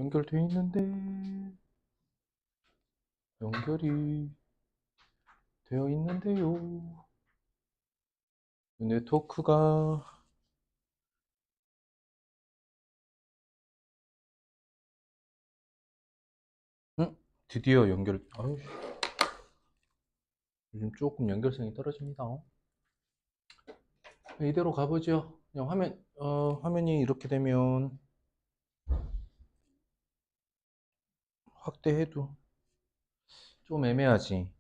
연결돼 있는데 연결이 되어 있는데요. 네트워크가 드디어 연결. 아유, 요즘 조금 연결성이 떨어집니다. 이대로 가보죠. 그냥 화면이 이렇게 되면 확대해도 좀 애매하지.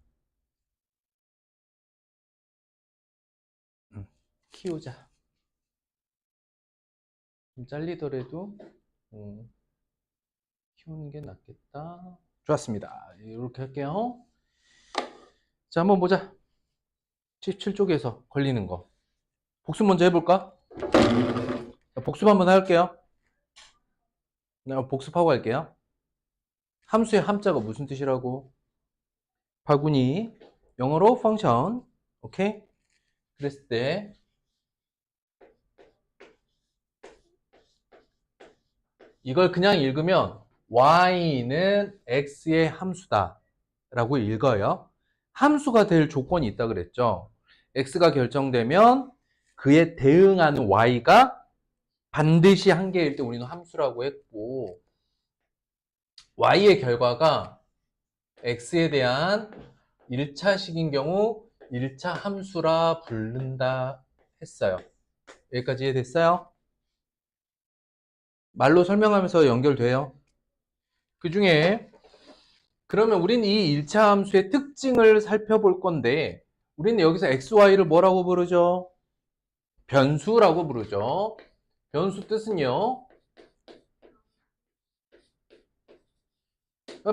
키우자. 좀 잘리더라도 키우는 게 낫겠다. 좋았습니다. 이렇게 할게요. 자, 한번 보자. 17쪽에서 걸리는 거. 복습 먼저 해볼까? 복습 한번 할게요. 내가 복습하고 할게요. 함수의 함자가 무슨 뜻이라고? 바구니. 영어로 펑션. 오케이? 그랬을 때 이걸 그냥 읽으면 y는 x의 함수다 라고 읽어요. 함수가 될 조건이 있다 그랬죠. x가 결정되면 그에 대응하는 y가 반드시 한 개일 때 우리는 함수라고 했고, y의 결과가 x에 대한 1차식인 경우 1차 함수라 부른다 했어요. 여기까지 이해됐어요? 말로 설명하면서 연결돼요. 그 중에 그러면 우리는 이 1차 함수의 특징을 살펴볼 건데, 우리는 여기서 xy를 뭐라고 부르죠? 변수라고 부르죠. 변수 뜻은요,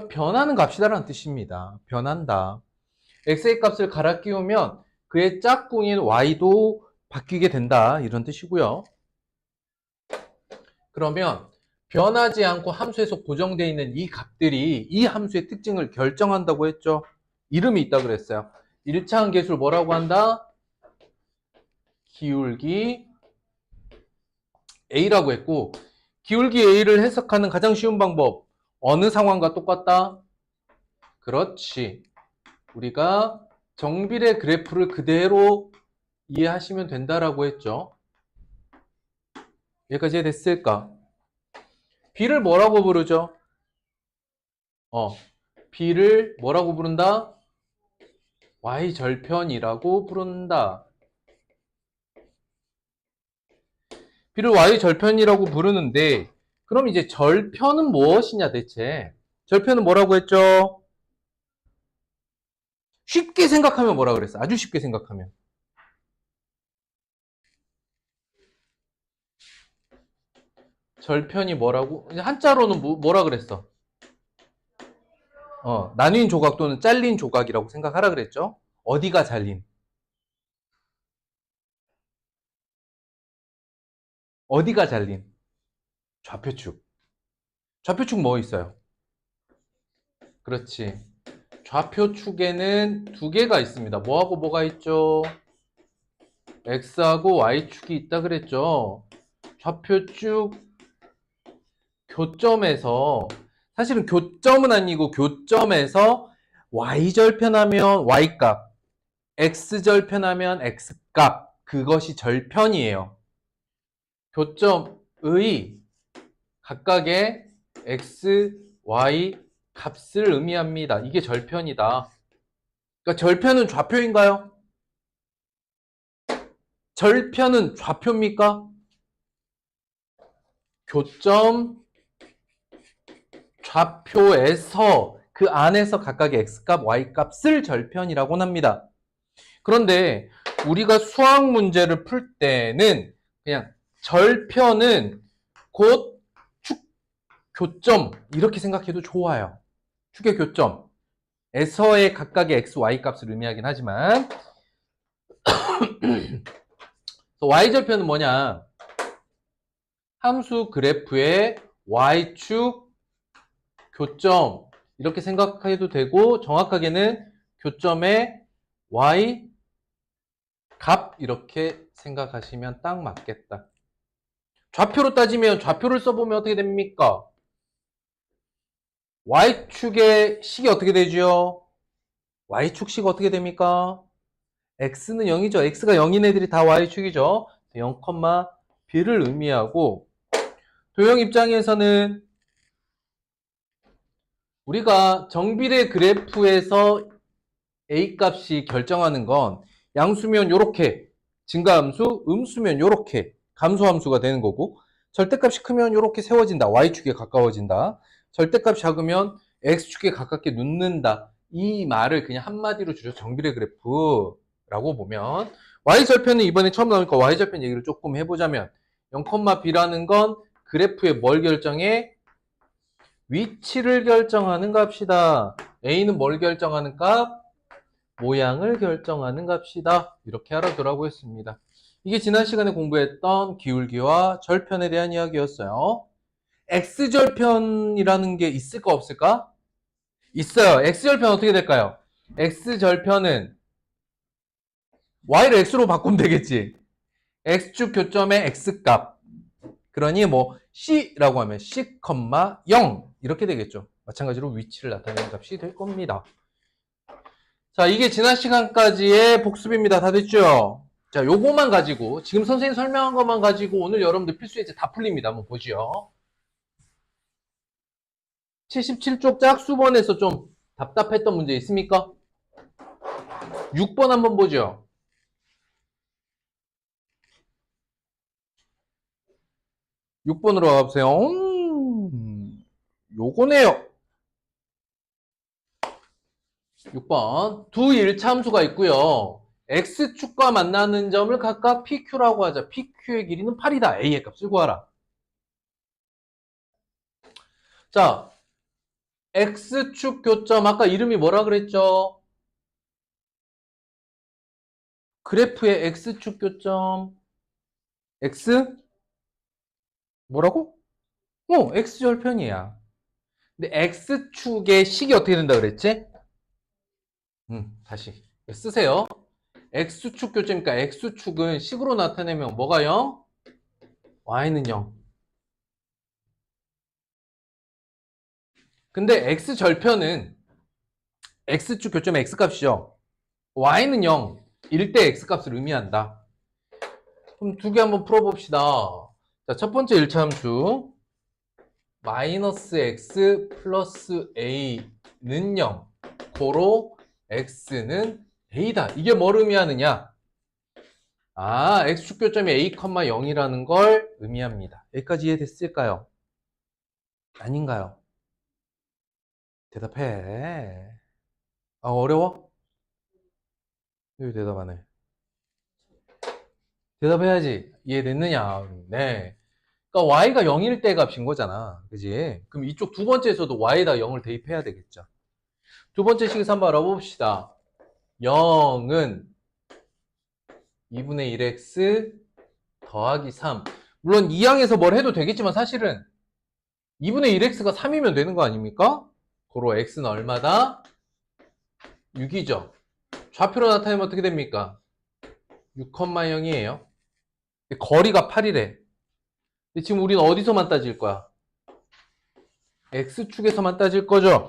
변하는 값이다라는 뜻입니다. 변한다. x의 값을 갈아 끼우면 그의 짝꿍인 y도 바뀌게 된다, 이런 뜻이고요. 그러면 변하지 않고 함수에서 고정되어 있는 이 값들이 이 함수의 특징을 결정한다고 했죠. 이름이 있다 그랬어요. 1차 함계수를 뭐라고 한다? 기울기 A라고 했고, 기울기 A를 해석하는 가장 쉬운 방법, 어느 상황과 똑같다? 그렇지. 우리가 정비례 그래프를 그대로 이해하시면 된다라고 했죠. 여기까지 됐을까? B를 뭐라고 부르죠? B를 뭐라고 부른다? Y절편이라고 부른다. B를 Y절편이라고 부르는데, 그럼 이제 절편은 무엇이냐 대체? 절편은 뭐라고 했죠? 쉽게 생각하면 뭐라 그랬어? 아주 쉽게 생각하면. 절편이 뭐라고? 한자로는 뭐라 그랬어? 나뉜 조각 또는 잘린 조각이라고 생각하라 그랬죠? 어디가 잘린? 어디가 잘린? 좌표축. 좌표축 뭐 있어요? 그렇지. 좌표축에는 두 개가 있습니다. 뭐하고 뭐가 있죠? X하고 Y축이 있다 그랬죠? 좌표축 교점에서, 사실은 교점은 아니고 교점에서 Y절편하면 Y값, X절편하면 X값, 그것이 절편이에요. 교점의 각각의 X, Y 값을 의미합니다. 이게 절편이다. 그러니까 절편은 좌표인가요? 절편은 좌표입니까? 교점 좌표에서 그 안에서 각각의 X값, Y값을 절편이라고 합니다. 그런데 우리가 수학 문제를 풀 때는 그냥 절편은 곧 축, 교점 이렇게 생각해도 좋아요. 축의 교점에서의 각각의 X, Y 값을 의미하긴 하지만 Y절편은 뭐냐? 함수 그래프의 Y축 교점 이렇게 생각해도 되고, 정확하게는 교점의 Y 값 이렇게 생각하시면 딱 맞겠다. 좌표로 따지면 좌표를 써보면 어떻게 됩니까? y축의 식이 어떻게 되죠? y축식 어떻게 됩니까? x는 0이죠. x가 0인 애들이 다 y축이죠. 0, b를 의미하고 도형 입장에서는 우리가 정비례 그래프에서 a 값이 결정하는 건 양수면 요렇게 증가함수, 음수면 요렇게 감소함수가 되는 거고 절대값이 크면 요렇게 세워진다. y축에 가까워진다. 절대값이 작으면 x축에 가깝게 눕는다. 이 말을 그냥 한마디로 줄여 정비례 그래프라고 보면 y절편은 이번에 처음 나오니까 y절편 얘기를 조금 해보자면 0,b라는 건 그래프의 뭘 결정해? 위치를 결정하는 값이다. a는 뭘 결정하는 값? 모양을 결정하는 값이다. 이렇게 알아두라고 했습니다. 이게 지난 시간에 공부했던 기울기와 절편에 대한 이야기였어요. x절편이라는 게 있을까 없을까? 있어요. x절편 어떻게 될까요? x절편은 y를 x로 바꾸면 되겠지. x축 교점의 x값. 그러니 뭐 c라고 하면 c, 0 이렇게 되겠죠. 마찬가지로 위치를 나타내는 값이 될 겁니다. 자, 이게 지난 시간까지의 복습입니다. 다 됐죠? 자, 요거만 가지고 지금 선생님 설명한 것만 가지고 오늘 여러분들 필수예제 다 풀립니다. 한번 보죠. 77쪽 짝수번에서 좀 답답했던 문제 있습니까? 6번 한번 보죠. 6번으로 가보세요. 요거네요. 6번. 두 일차함수가 있고요. x축과 만나는 점을 각각 pq라고 하자. pq의 길이는 8이다. a의 값을 구하라. 자, x축 교점 아까 이름이 뭐라 그랬죠? 그래프의 x축 교점 x 뭐라고? x절편이야. 근데 x축의 식이 어떻게 된다 그랬지? 다시 쓰세요. x축 교점이니까 x축은 식으로 나타내면 뭐가 0? y는 0. 근데 x절편은 x축 교점의 x값이죠. y는 0. 일 때 x값을 의미한다. 그럼 두 개 한번 풀어봅시다. 자, 첫 번째 1차 함수 마이너스 x 플러스 a는 0. 고로 x는 a다. 이게 뭘 의미하느냐? 아, x축 교점이 a, 0이라는 걸 의미합니다. 여기까지 이해됐을까요? 아닌가요? 대답해. 아, 어려워? 여기 대답하네. 대답해야지. 이해됐느냐? 네. 그러니까 y가 0일 때 값인 거잖아. 그지? 그럼 이쪽 두 번째에서도 y에다 0을 대입해야 되겠죠. 두 번째 식에서 한번 알아봅시다. 0은 2분의 1x 더하기 3. 물론 이 항에서 뭘 해도 되겠지만 사실은 2분의 1x가 3이면 되는 거 아닙니까? 고로 x는 얼마다? 6이죠. 좌표로 나타내면 어떻게 됩니까? 6,0이에요. 거리가 8이래. 근데 지금 우리는 어디서만 따질 거야? x축에서만 따질 거죠.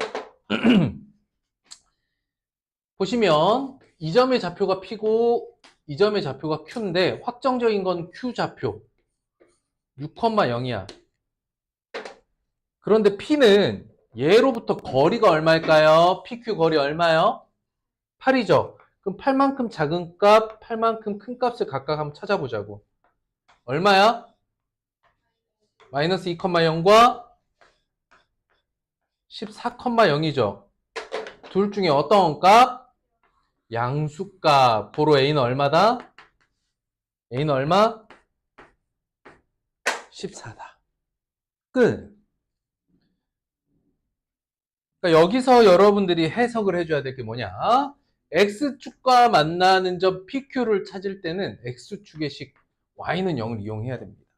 보시면 이 점의 좌표가 p고 이 점의 좌표가 q인데 확정적인 건 q 좌표 6,0이야. 그런데 p는 얘로부터 거리가 얼마일까요? pq 거리 얼마요? 8이죠. 그럼 8만큼 작은 값, 8만큼 큰 값을 각각 한번 찾아보자고. 얼마야? 마이너스 2,0과 14,0이죠. 둘 중에 어떤 값? 양수값. 고로 a는 얼마다? a는 얼마? 14다. 끝. 그러니까 여기서 여러분들이 해석을 해줘야 될 게 뭐냐? x축과 만나는 점 pq를 찾을 때는 x축의 식 y는 0을 이용해야 됩니다.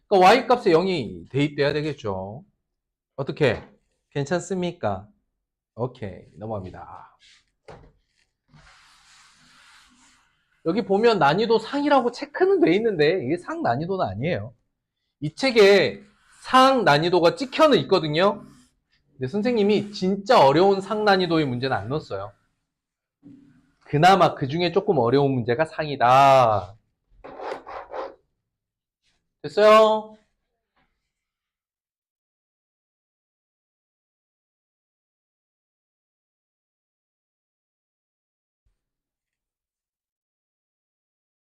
그러니까 y 값에 0이 대입돼야 되겠죠. 어떻게? 괜찮습니까? 오케이, 넘어갑니다. 여기 보면 난이도 상이라고 체크는 돼 있는데 이게 상 난이도는 아니에요. 이 책에 상 난이도가 찍혀는 있거든요. 근데 선생님이 진짜 어려운 상난이도의 문제는 안 넣었어요. 그나마 그 중에 조금 어려운 문제가 상이다. 됐어요?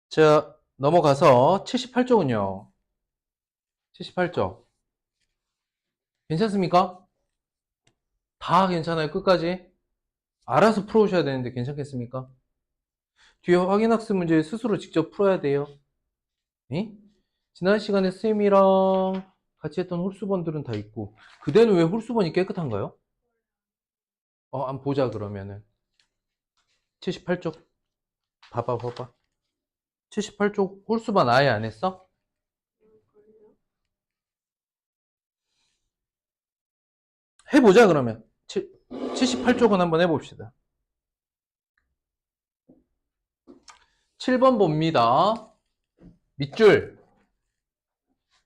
자, 넘어가서 78쪽은요. 78쪽. 괜찮습니까? 다 괜찮아요, 끝까지? 알아서 풀어오셔야 되는데 괜찮겠습니까? 뒤에 확인학습 문제 스스로 직접 풀어야 돼요. 응? 지난 시간에 쌤이랑 같이 했던 홀수번들은 다 있고, 그대는 왜 홀수번이 깨끗한가요? 한번 보자, 그러면은. 78쪽. 봐봐. 78쪽 홀수번 아예 안 했어? 해보자, 그러면. 78쪽은 한번 해봅시다. 7번 봅니다. 밑줄.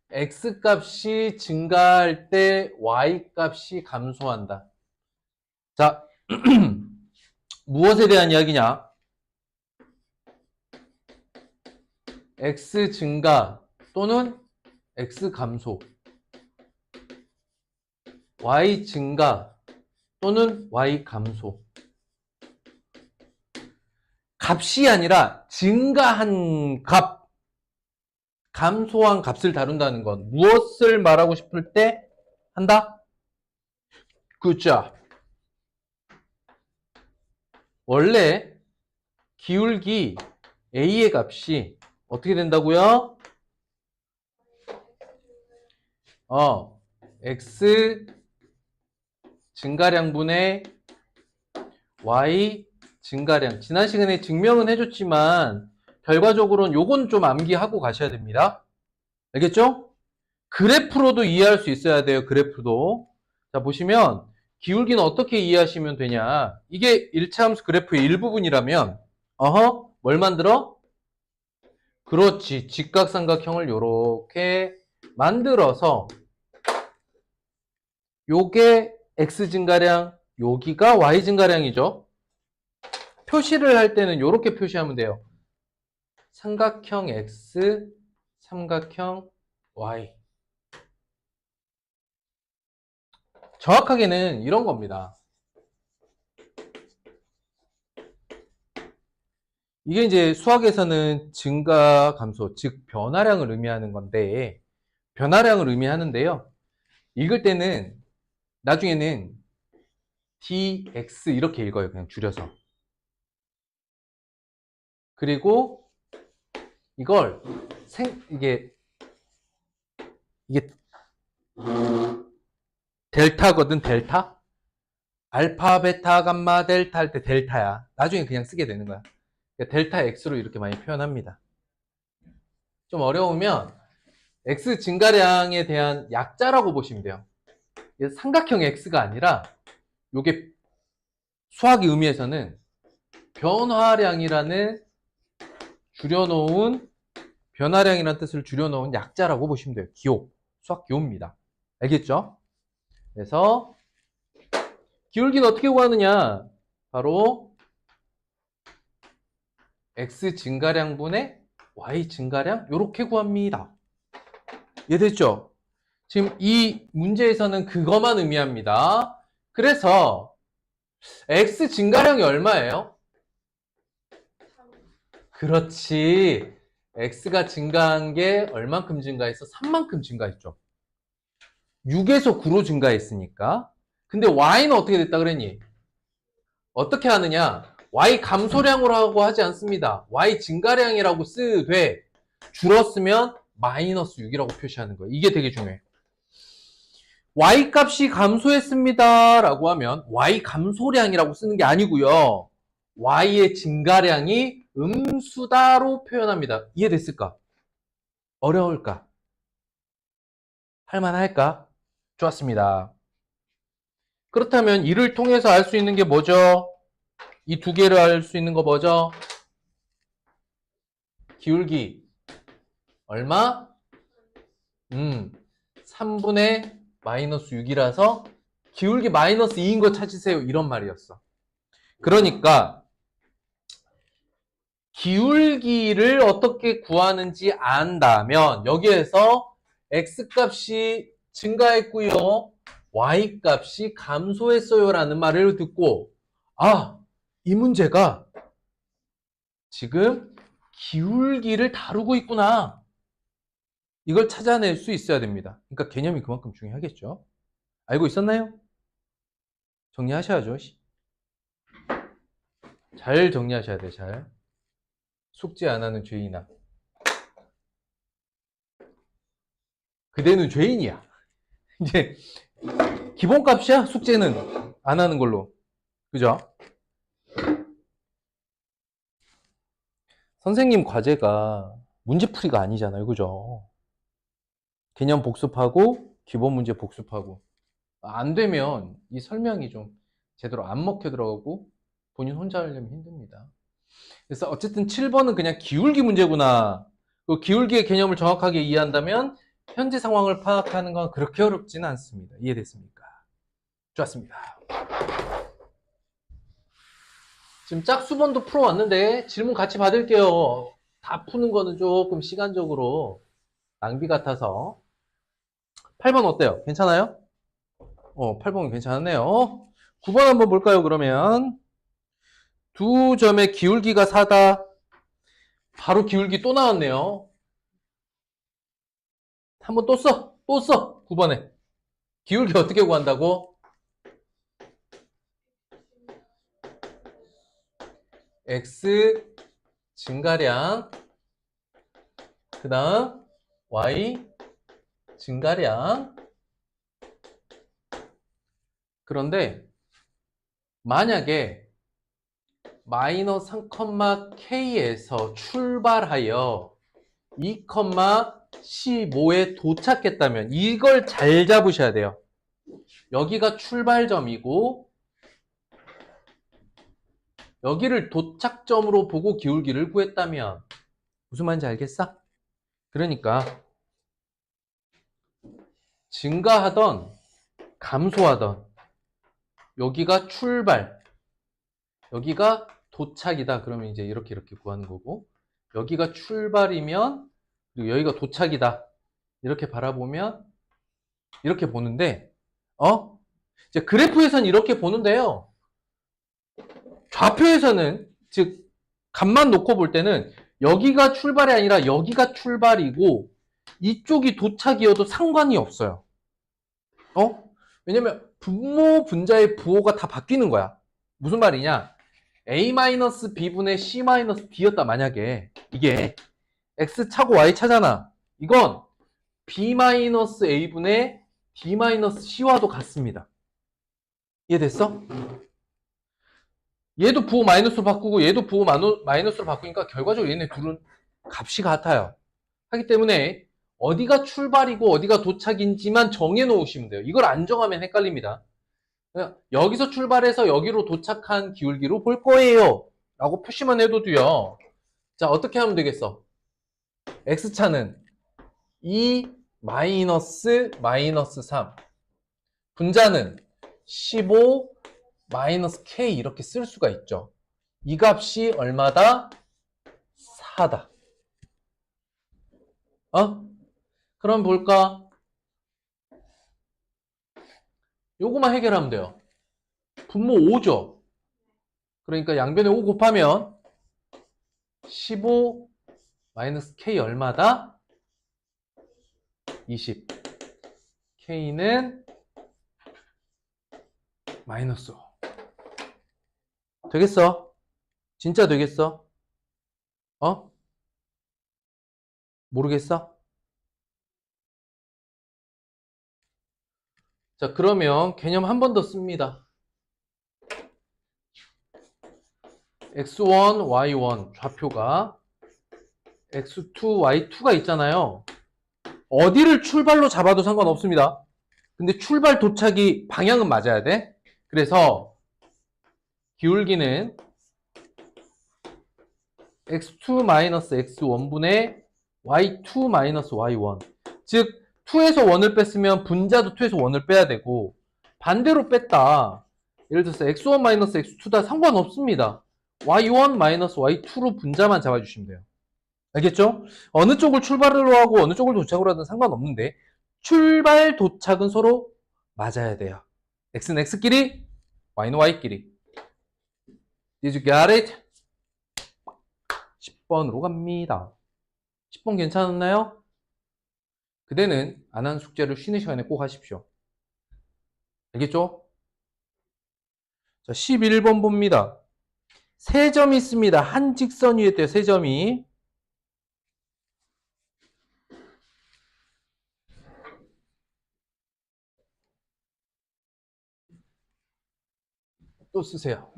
x 값이 증가할 때 y 값이 감소한다. 자, 무엇에 대한 이야기냐? x 증가 또는 x 감소, y 증가 또는 y 감소. 값이 아니라 증가한 값, 감소한 값을 다룬다는 건 무엇을 말하고 싶을 때 한다? 굿잡. 원래 기울기 a의 값이 어떻게 된다고요? x 증가량분의 y 증가량. 지난 시간에 증명은 해줬지만 결과적으로는 요건 좀 암기하고 가셔야 됩니다. 알겠죠? 그래프로도 이해할 수 있어야 돼요. 그래프도. 자, 보시면 기울기는 어떻게 이해하시면 되냐. 이게 1차 함수 그래프의 일부분이라면 뭘 만들어? 그렇지. 직각삼각형을 요렇게 만들어서 요게 x 증가량, 여기가 y 증가량이죠. 표시를 할 때는 요렇게 표시하면 돼요. 삼각형 x, 삼각형 y. 정확하게는 이런 겁니다. 이게 이제 수학에서는 증가 감소, 즉 변화량을 의미하는 건데, 변화량을 의미하는데요. 읽을 때는 나중에는 dx 이렇게 읽어요. 그냥 줄여서. 그리고 이걸 이게 델타거든, 델타. 알파, 베타, 감마, 델타 할 때 델타야. 나중에 그냥 쓰게 되는 거야. 그러니까 델타 x로 이렇게 많이 표현합니다. 좀 어려우면 x 증가량에 대한 약자라고 보시면 돼요. 삼각형 x가 아니라 이게 수학의 의미에서는 변화량이라는 줄여놓은 변화량이라는 뜻을 줄여놓은 약자라고 보시면 돼요. 기호, 수학 기호입니다. 알겠죠? 그래서 기울기는 어떻게 구하느냐? 바로 x 증가량분의 y 증가량 이렇게 구합니다. 이해됐죠? 지금 이 문제에서는 그것만 의미합니다. 그래서 x 증가량이 얼마예요? 그렇지. x가 증가한 게 얼만큼 증가했어? 3만큼 증가했죠. 6에서 9로 증가했으니까. 근데 y는 어떻게 됐다 그랬니? 어떻게 하느냐? y 감소량으로 하고 하지 않습니다. y 증가량이라고 쓰되 줄었으면 마이너스 6이라고 표시하는 거예요. 이게 되게 중요해요. y 값이 감소했습니다 라고 하면 y 감소량이라고 쓰는 게 아니고요. y의 증가량이 음수다로 표현합니다. 이해됐을까? 어려울까? 할만할까? 좋았습니다. 그렇다면 이를 통해서 알 수 있는 게 뭐죠? 이 두 개를 알 수 있는 거 뭐죠? 기울기 얼마? 3분의 마이너스 6이라서 기울기 마이너스 2인 거 찾으세요. 이런 말이었어. 그러니까 기울기를 어떻게 구하는지 안다면 여기에서 x값이 증가했고요. y값이 감소했어요 라는 말을 듣고 아, 이 문제가 지금 기울기를 다루고 있구나. 이걸 찾아낼 수 있어야 됩니다. 그러니까 개념이 그만큼 중요하겠죠. 알고 있었나요? 정리하셔야죠. 잘 정리하셔야 돼. 잘. 숙제 안 하는 죄인아. 그대는 죄인이야. 이제 기본값이야. 숙제는 안 하는 걸로. 그죠? 선생님 과제가 문제풀이가 아니잖아요. 그죠? 개념 복습하고 기본 문제 복습하고 안 되면 이 설명이 좀 제대로 안 먹혀 들어가고 본인 혼자 하려면 힘듭니다. 그래서 어쨌든 7번은 그냥 기울기 문제구나. 그 기울기의 개념을 정확하게 이해한다면 현재 상황을 파악하는 건 그렇게 어렵지는 않습니다. 이해됐습니까? 좋았습니다. 지금 짝수번도 풀어왔는데 질문 같이 받을게요. 다 푸는 거는 조금 시간적으로 낭비 같아서 8번 어때요? 괜찮아요? 8번 괜찮네요. 9번 한번 볼까요? 그러면 두 점의 기울기가 4다. 바로 기울기 또 나왔네요. 한번 또 써. 또 써. 9번에. 기울기 어떻게 구한다고? x 증가량 그 다음 y 증가량. 그런데 만약에 마이너스 3,k에서 출발하여 2,15에 도착했다면 이걸 잘 잡으셔야 돼요. 여기가 출발점이고 여기를 도착점으로 보고 기울기를 구했다면 무슨 말인지 알겠어? 그러니까 증가하던 감소하던 여기가 출발, 여기가 도착이다. 그러면 이제 이렇게 구하는 거고 여기가 출발이면 그리고 여기가 도착이다. 이렇게 바라보면 이렇게 보는데 이제 그래프에서는 이렇게 보는데요. 좌표에서는 즉 값만 놓고 볼 때는 여기가 출발이 아니라 여기가 출발이고 이쪽이 도착이어도 상관이 없어요. 왜냐면 분모 분자의 부호가 다 바뀌는 거야. 무슨 말이냐? a-b분의 c-d였다 만약에 이게 x 차고 y 차잖아. 이건 b-a분의 d-c와도 같습니다. 이해됐어? 얘도 부호 마이너스로 바꾸고 얘도 부호 마이너스로 바꾸니까 결과적으로 얘네 둘은 값이 같아요. 하기 때문에 어디가 출발이고 어디가 도착인지만 정해 놓으시면 돼요. 이걸 안 정하면 헷갈립니다. 여기서 출발해서 여기로 도착한 기울기로 볼 거예요 라고 표시만 해도 돼요. 자, 어떻게 하면 되겠어? x차는 2 마이너스 3 분자는 15 마이너스 k 이렇게 쓸 수가 있죠. 이 값이 얼마다? 4다. 그럼 볼까? 요거만 해결하면 돼요. 분모 5죠. 그러니까 양변에 5 곱하면 15 마이너스 k 얼마다? 20. k는 마이너스 5. 되겠어? 진짜 되겠어? 모르겠어? 자, 그러면 개념 한 번 더 씁니다. x1, y1 좌표가 x2, y2가 있잖아요. 어디를 출발로 잡아도 상관없습니다. 근데 출발 도착이 방향은 맞아야 돼. 그래서 기울기는 x2-x1분의 y2-y1. 즉 2에서 1을 뺐으면 분자도 2에서 1을 빼야 되고 반대로 뺐다. 예를 들어서 x1 마이너스 x2다. 상관없습니다. y1 마이너스 y2로 분자만 잡아주시면 돼요. 알겠죠? 어느 쪽을 출발로 하고 어느 쪽을 도착으로 하든 상관없는데 출발 도착은 서로 맞아야 돼요. x는 x끼리, y는 y끼리. Did you get it? 10번으로 갑니다. 10번 괜찮았나요? 그대는 안 한 숙제를 쉬는 시간에 꼭 하십시오. 알겠죠? 자, 11번 봅니다. 세 점이 있습니다. 한 직선 위에 있대요. 세 점이. 또 쓰세요.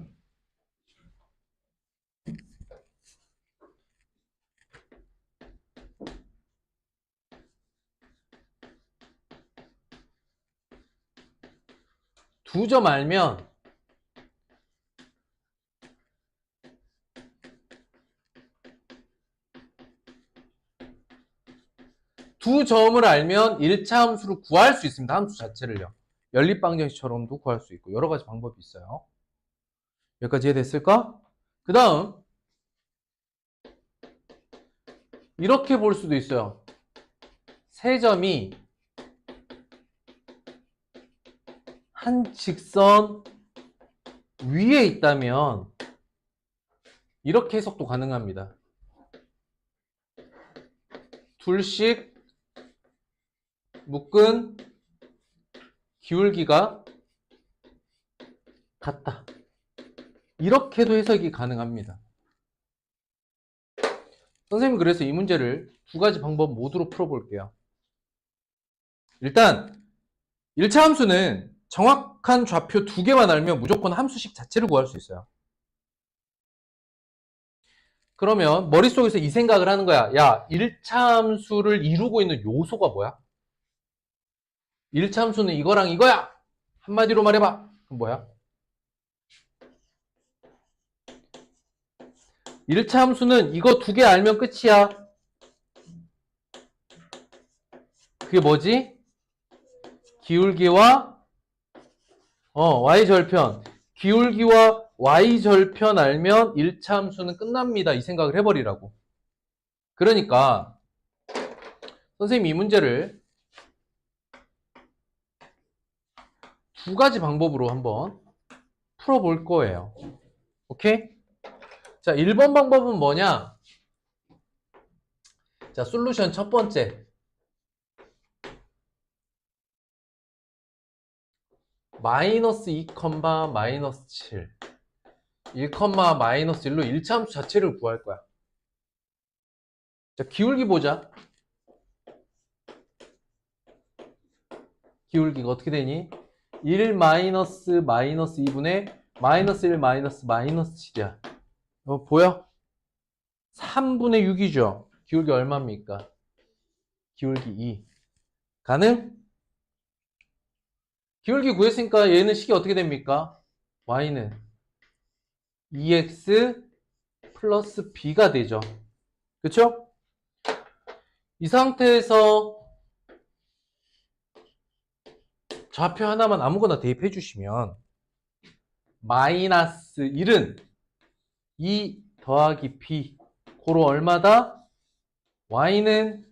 두 점 알면 두 점을 알면 1차 함수를 구할 수 있습니다. 함수 자체를요. 연립방정식처럼도 구할 수 있고 여러 가지 방법이 있어요. 여기까지 이해됐을까? 그 다음 이렇게 볼 수도 있어요. 세 점이 한 직선 위에 있다면 이렇게 해석도 가능합니다. 둘씩 묶은 기울기가 같다. 이렇게도 해석이 가능합니다. 선생님은 그래서 이 문제를 두 가지 방법 모두로 풀어볼게요. 일단 1차 함수는 정확한 좌표 두 개만 알면 무조건 함수식 자체를 구할 수 있어요. 그러면 머릿속에서 이 생각을 하는 거야. 야, 1차 함수를 이루고 있는 요소가 뭐야? 1차 함수는 이거랑 이거야! 한마디로 말해봐. 그럼 뭐야? 1차 함수는 이거 두 개 알면 끝이야. 그게 뭐지? 기울기와 y절편. 기울기와 y절편 알면 1차 함수는 끝납니다. 이 생각을 해버리라고. 그러니까 선생님이 이 문제를 두 가지 방법으로 한번 풀어볼 거예요. 오케이? 자, 1번 방법은 뭐냐? 자, 솔루션 첫 번째. 마이너스 2, 마이너스 7. 1, 마이너스 1로 1차 함수 자체를 구할 거야. 자, 기울기 보자. 기울기가 어떻게 되니? 1 마이너스 2분의 마이너스 1 마이너스 7이야. 보여? 3분의 6이죠. 기울기 얼마입니까? 기울기 2. 가능? 기울기 구했으니까 얘는 식이 어떻게 됩니까? y는 2x 플러스 b가 되죠. 그쵸? 이 상태에서 좌표 하나만 아무거나 대입해 주시면 마이너스 1은 2 더하기 b 고로 얼마다? y는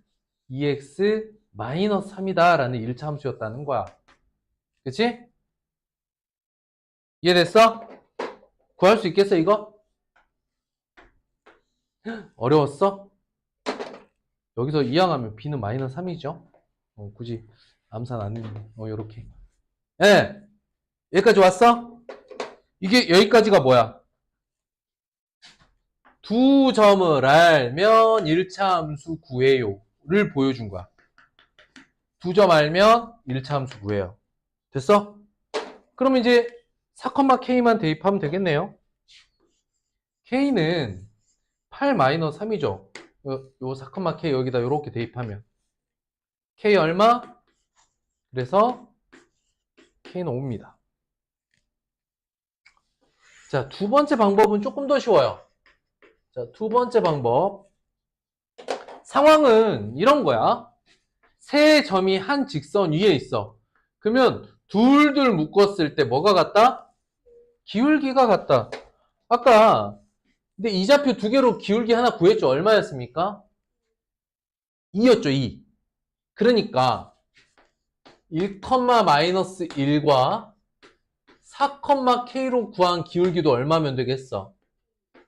2x 마이너스 3이다 라는 1차 함수였다는 거야. 그치? 이해됐어? 구할 수 있겠어 이거? 어려웠어? 여기서 이항하면 b는 마이너스 3이죠. 굳이 암산 안 했는데 요렇게. 예, 여기까지 왔어? 이게 여기까지가 뭐야? 두 점을 알면 1차 함수 구해요 를 보여준 거야. 두 점 알면 1차 함수 구해요. 됐어? 그럼 이제 4,K만 대입하면 되겠네요. K는 8-3이죠. 요 4,K 여기다 이렇게 대입하면 K 얼마? 그래서 K는 5입니다. 자, 두 번째 방법은 조금 더 쉬워요. 자, 두 번째 방법. 상황은 이런 거야. 세 점이 한 직선 위에 있어. 그러면 둘둘 묶었을 때 뭐가 같다? 기울기가 같다. 아까 근데 이좌표 두 개로 기울기 하나 구했죠. 얼마였습니까? 2였죠, 2. 그러니까 1, 마이너스 1과 4, k로 구한 기울기도 얼마면 되겠어?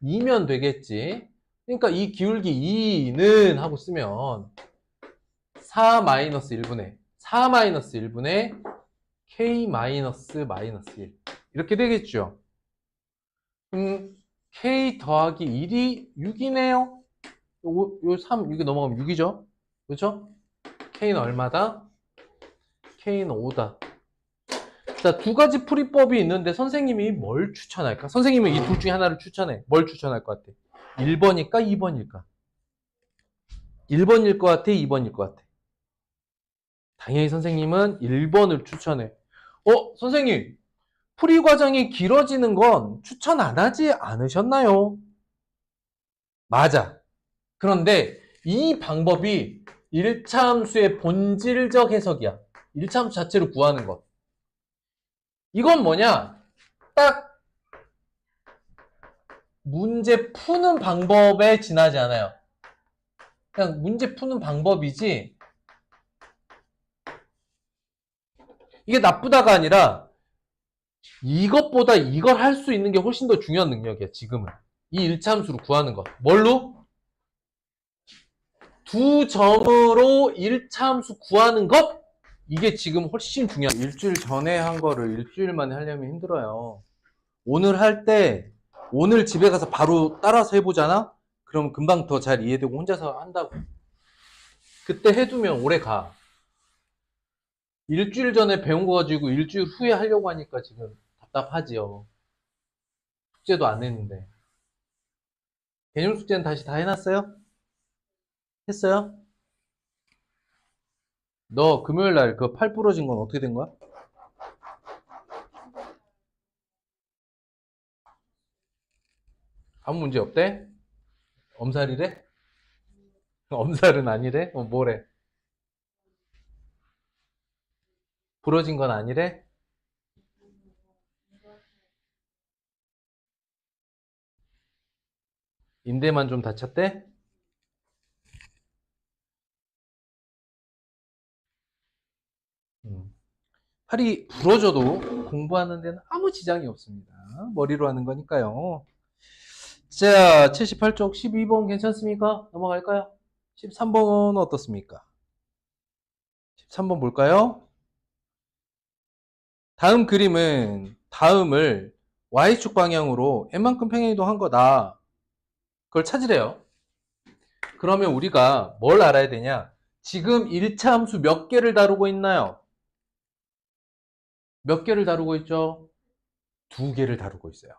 2면 되겠지. 그러니까 이 기울기 2는 하고 쓰면 4 마이너스 1분의 4 마이너스 1분의 k 마이너스 1 이렇게 되겠죠. k 더하기 1이 6이네요. 요 3, 이게 넘어가면 6이죠. 그렇죠? k는 얼마다? k는 5다. 자, 두 가지 풀이법이 있는데 선생님이 뭘 추천할까? 선생님은 이 둘 중에 하나를 추천해. 뭘 추천할 것 같아? 1번일까? 2번일까? 1번일 것 같아? 2번일 것 같아? 당연히 선생님은 1번을 추천해. 선생님, 풀이 과정이 길어지는 건 추천 안 하지 않으셨나요? 맞아. 그런데 이 방법이 1차 함수의 본질적 해석이야. 1차 함수 자체를 구하는 것. 이건 뭐냐? 딱 문제 푸는 방법에 지나지 않아요. 그냥 문제 푸는 방법이지 이게 나쁘다가 아니라 이것보다 이걸 할 수 있는 게 훨씬 더 중요한 능력이야. 지금은 이 1차 함수를 구하는 것. 뭘로? 두 점으로 1차 함수 구하는 것? 이게 지금 훨씬 중요한. 일주일 전에 한 거를 일주일 만에 하려면 힘들어요. 오늘 할 때 오늘 집에 가서 바로 따라서 해보잖아? 그럼 금방 더 잘 이해되고 혼자서 한다고. 그때 해두면 오래 가. 일주일 전에 배운 거 가지고 일주일 후에 하려고 하니까 지금 답답하지요. 숙제도 안 했는데. 개념 숙제는 다시 다 해놨어요? 했어요? 너 금요일 날 그 팔 부러진 건 어떻게 된 거야? 아무 문제 없대? 엄살이래? 엄살은 아니래? 뭐래? 부러진 건 아니래? 인대만 좀 다쳤대? 팔이 부러져도 공부하는 데는 아무 지장이 없습니다. 머리로 하는 거니까요. 자, 78쪽 12번 괜찮습니까? 넘어갈까요? 13번은 어떻습니까? 13번 볼까요? 다음 그림은 다음을 Y축 방향으로 n만큼 평행이동한 거다. 그걸 찾으래요. 그러면 우리가 뭘 알아야 되냐? 지금 1차 함수 몇 개를 다루고 있나요? 몇 개를 다루고 있죠? 2개를 다루고 있어요.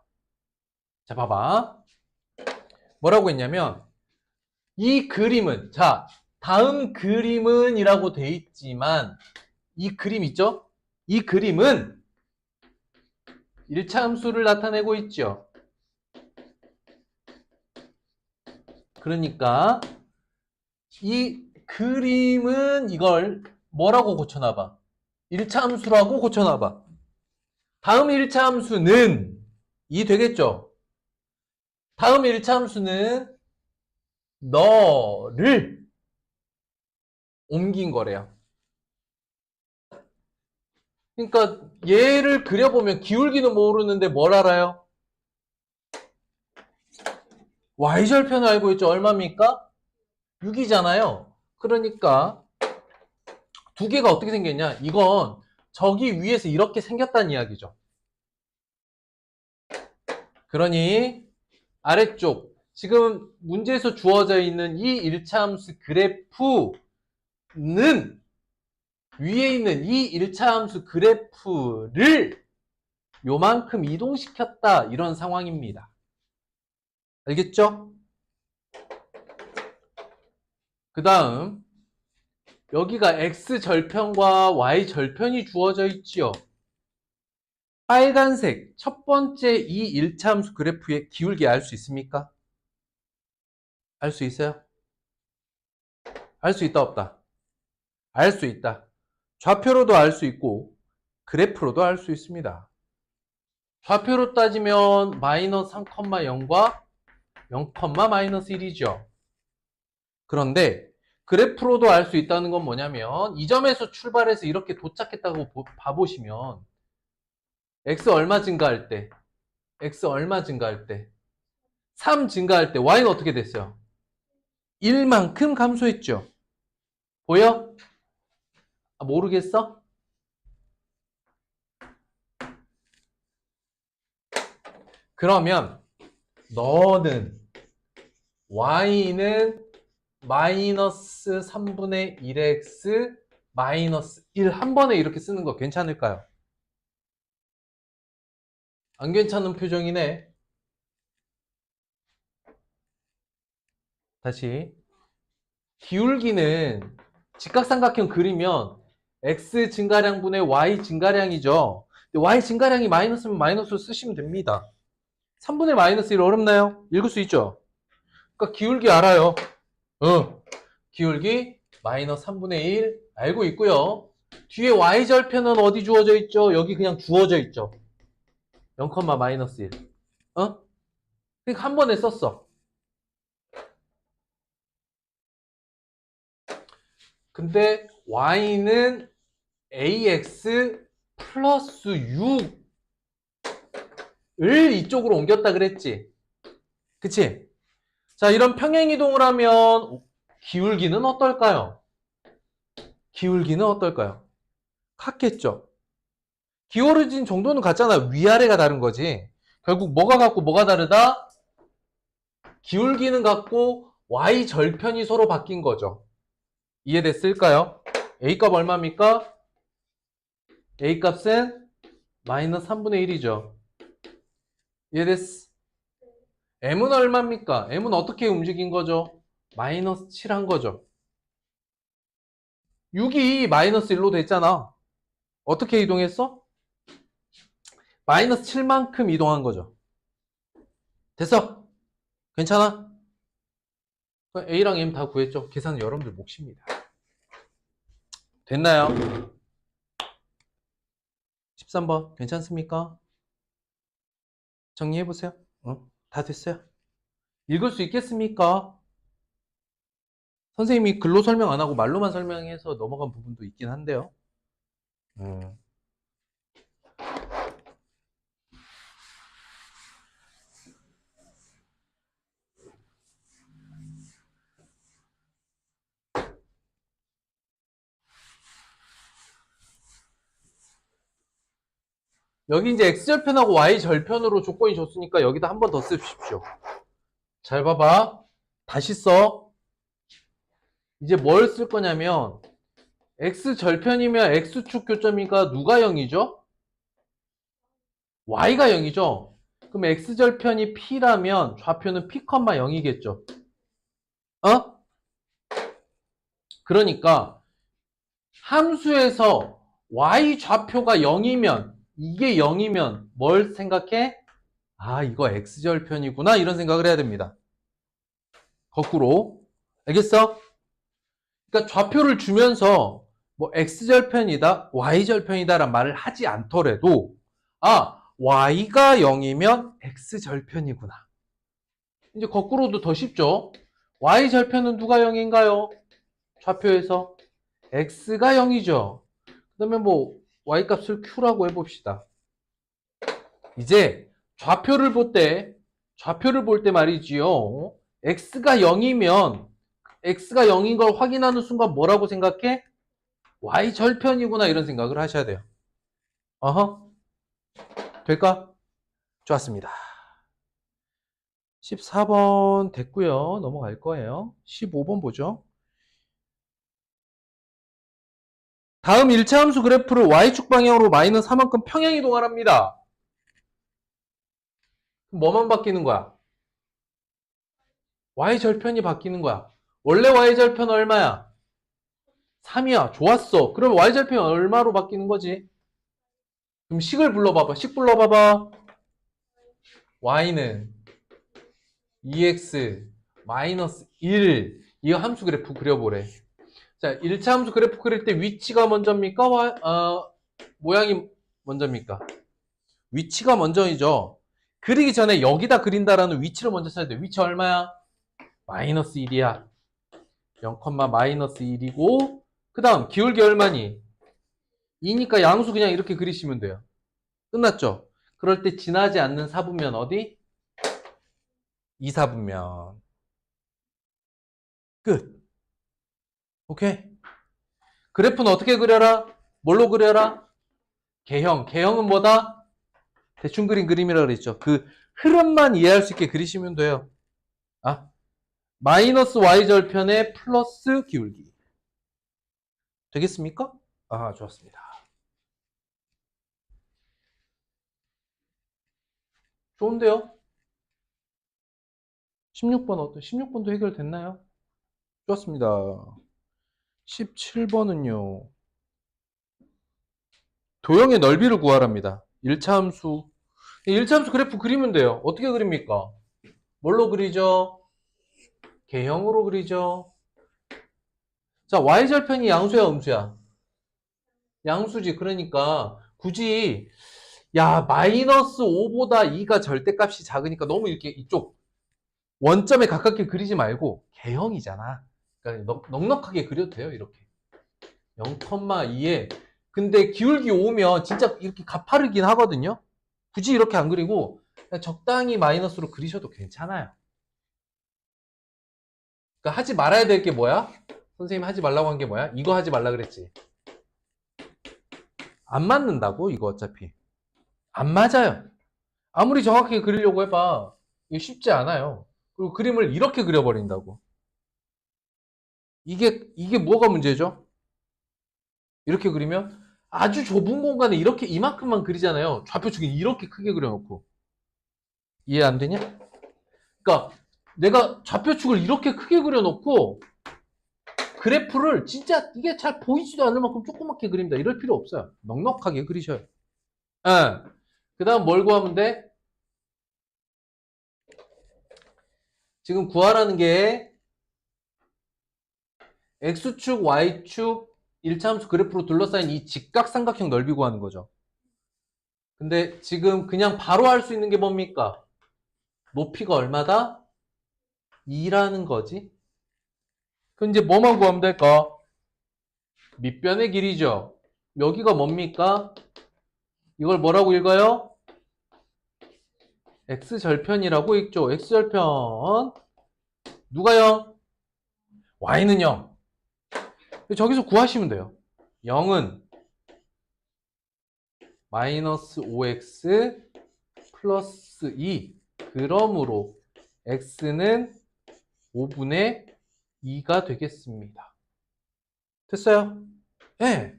자, 봐봐. 뭐라고 했냐면 이 그림은 자, 다음 그림은 이라고 돼 있지만 이 그림 있죠? 이 그림은 1차 함수를 나타내고 있죠. 그러니까 이 그림은 이걸 뭐라고 고쳐놔봐? 1차 함수라고 고쳐놔봐. 다음 1차 함수는 이 되겠죠? 다음 1차 함수는 너를 옮긴 거래요. 그러니까 얘를 그려보면 기울기는 모르는데 뭘 알아요? y절편을 알고 있죠. 얼마입니까? 6이잖아요. 그러니까 두 개가 어떻게 생겼냐? 이건 저기 위에서 이렇게 생겼다는 이야기죠. 그러니 아래쪽 지금 문제에서 주어져 있는 이 1차 함수 그래프는 위에 있는 이 1차 함수 그래프를 요만큼 이동시켰다 이런 상황입니다. 알겠죠? 그 다음 여기가 x절편과 y절편이 주어져 있지요. 빨간색 첫 번째 이 1차 함수 그래프의 기울기 알 수 있습니까? 알 수 있어요? 알 수 있다 없다? 알 수 있다. 좌표로도 알 수 있고 그래프로도 알 수 있습니다. 좌표로 따지면 마이너스 3,0과 0, 마이너스 1이죠. 그런데 그래프로도 알 수 있다는 건 뭐냐면 이 점에서 출발해서 이렇게 도착했다고 봐보시면 x 얼마 증가할 때, x 얼마 증가할 때, 3 증가할 때 y는 어떻게 됐어요? 1만큼 감소했죠. 보여? 아, 모르겠어? 그러면 너는 y는 마이너스 3분의 1x 마이너스 1 한 번에 이렇게 쓰는 거 괜찮을까요? 안 괜찮은 표정이네. 다시. 기울기는 직각삼각형 그리면 x 증가량분의 y 증가량이죠. y 증가량이 마이너스면 마이너스로 쓰시면 됩니다. 3분의 마이너스 1 어렵나요? 읽을 수 있죠? 그러니까 기울기 알아요. 기울기 마이너스 3분의 1 알고 있고요. 뒤에 y절편은 어디 주어져 있죠? 여기 그냥 주어져 있죠. 0, 마이너스 1. 그러니까 한 번에 썼어. 근데 y는 ax 플러스 6을 이쪽으로 옮겼다 그랬지. 그치? 자, 이런 평행이동을 하면 기울기는 어떨까요? 기울기는 어떨까요? 같겠죠. 기울어진 정도는 같잖아. 위아래가 다른 거지. 결국 뭐가 같고 뭐가 다르다? 기울기는 같고 y 절편이 서로 바뀐 거죠. 이해됐을까요? a 값 얼마입니까? a 값은 마이너스 3분의 1이죠. 이해됐어? m은 얼마입니까? m은 어떻게 움직인 거죠? 마이너스 7 한 거죠. 6이 마이너스 1로 됐잖아. 어떻게 이동했어? 마이너스 7만큼 이동한 거죠. 됐어? 괜찮아? A랑 M 다 구했죠? 계산은 여러분들 몫입니다. 됐나요? 13번 괜찮습니까? 정리해보세요. 다 됐어요. 읽을 수 있겠습니까? 선생님이 글로 설명 안 하고 말로만 설명해서 넘어간 부분도 있긴 한데요. 여기 이제 x절편하고 y절편으로 조건이 줬으니까 여기다 한 번 더 쓰십시오. 잘 봐봐. 다시 써. 이제 뭘 쓸 거냐면 x절편이면 x축 교점이가 누가 0이죠? y가 0이죠? 그럼 x절편이 p라면 좌표는 p, 0이겠죠? 그러니까 함수에서 y 좌표가 0이면 이게 0이면 뭘 생각해? 아, 이거 x절편이구나 이런 생각을 해야 됩니다. 거꾸로. 알겠어? 그러니까 좌표를 주면서 뭐 x절편이다, y절편이다 라는 말을 하지 않더라도 아, y가 0이면 x절편이구나. 이제 거꾸로도 더 쉽죠? y절편은 누가 0인가요? 좌표에서 x가 0이죠. 그 다음에 뭐 y값을 q라고 해봅시다. 이제 좌표를 볼 때 말이지요. x가 0이면 x가 0인 걸 확인하는 순간 뭐라고 생각해? y절편이구나 이런 생각을 하셔야 돼요. 될까? 좋았습니다. 14번 됐고요. 넘어갈 거예요. 15번 보죠. 다음 1차 함수 그래프를 y축 방향으로 마이너스 4만큼 평행 이동하랍니다. 그럼 뭐만 바뀌는 거야? y절편이 바뀌는 거야. 원래 y절편 얼마야? 3이야. 좋았어. 그럼 y절편이 얼마로 바뀌는 거지? 그럼 식을 불러봐봐. 식 불러봐봐. y는 2x 마이너스 1 이 함수 그래프 그려보래. 자, 1차 함수 그래프 그릴 때 위치가 먼저입니까? 모양이 먼저입니까? 위치가 먼저이죠. 그리기 전에 여기다 그린다라는 위치를 먼저 써야 돼. 위치 얼마야? 마이너스 1이야. 0, 마이너스 1이고 그 다음 기울기 얼마니? 2니까 양수 그냥 이렇게 그리시면 돼요. 끝났죠? 그럴 때 지나지 않는 사분면 어디? 2사분면. 끝. 오케이? 그래프는 어떻게 그려라? 뭘로 그려라? 개형. 개형은 뭐다? 대충 그린 그림이라고 그랬죠. 그 흐름만 이해할 수 있게 그리시면 돼요. 아, 마이너스 y절편에 플러스 기울기. 되겠습니까? 아, 좋았습니다. 좋은데요? 16번 어때? 16번도 해결됐나요? 좋았습니다. 17번은요. 도형의 넓이를 구하랍니다. 1차 함수. 1차 함수 그래프 그리면 돼요. 어떻게 그립니까? 뭘로 그리죠? 개형으로 그리죠. 자, y절편이 양수야, 음수야? 양수지. 그러니까 굳이 야, 마이너스 5보다 2가 절대값이 작으니까 너무 이렇게 이쪽 원점에 가깝게 그리지 말고 개형이잖아. 그러니까 넉넉하게 그려도 돼요. 이렇게 0,2에 근데 기울기 5면 진짜 이렇게 가파르긴 하거든요. 굳이 이렇게 안 그리고 그냥 적당히 마이너스로 그리셔도 괜찮아요. 그러니까 하지 말아야 될 게 뭐야? 선생님 하지 말라고 한 게 뭐야? 이거 하지 말라 그랬지. 안 맞는다고 이거 어차피 안 맞아요. 아무리 정확하게 그리려고 해봐 이거 쉽지 않아요. 그리고 그림을 이렇게 그려버린다고. 이게 뭐가 문제죠? 이렇게 그리면 아주 좁은 공간에 이렇게 이만큼만 그리잖아요. 좌표축이 이렇게 크게 그려놓고. 이해 안 되냐? 그러니까 내가 좌표축을 이렇게 크게 그려놓고 그래프를 진짜 이게 잘 보이지도 않을 만큼 조그맣게 그립니다. 이럴 필요 없어요. 넉넉하게 그리셔요. 예. 그 다음 뭘 구하면 돼? 지금 구하라는 게 X축, Y축, 1차함수 그래프로 둘러싸인 이 직각삼각형 넓이 구하는 거죠. 근데 지금 그냥 바로 할 수 있는 게 뭡니까? 높이가 얼마다? 2라는 거지. 그럼 이제 뭐만 구하면 될까? 밑변의 길이죠. 여기가 뭡니까? 이걸 뭐라고 읽어요? X절편이라고 읽죠. X절편. 누가 0? Y는 0. 저기서 구하시면 돼요. 0은 마이너스 5x 플러스 2. 그러므로 x는 5분의 2가 되겠습니다. 됐어요? 네.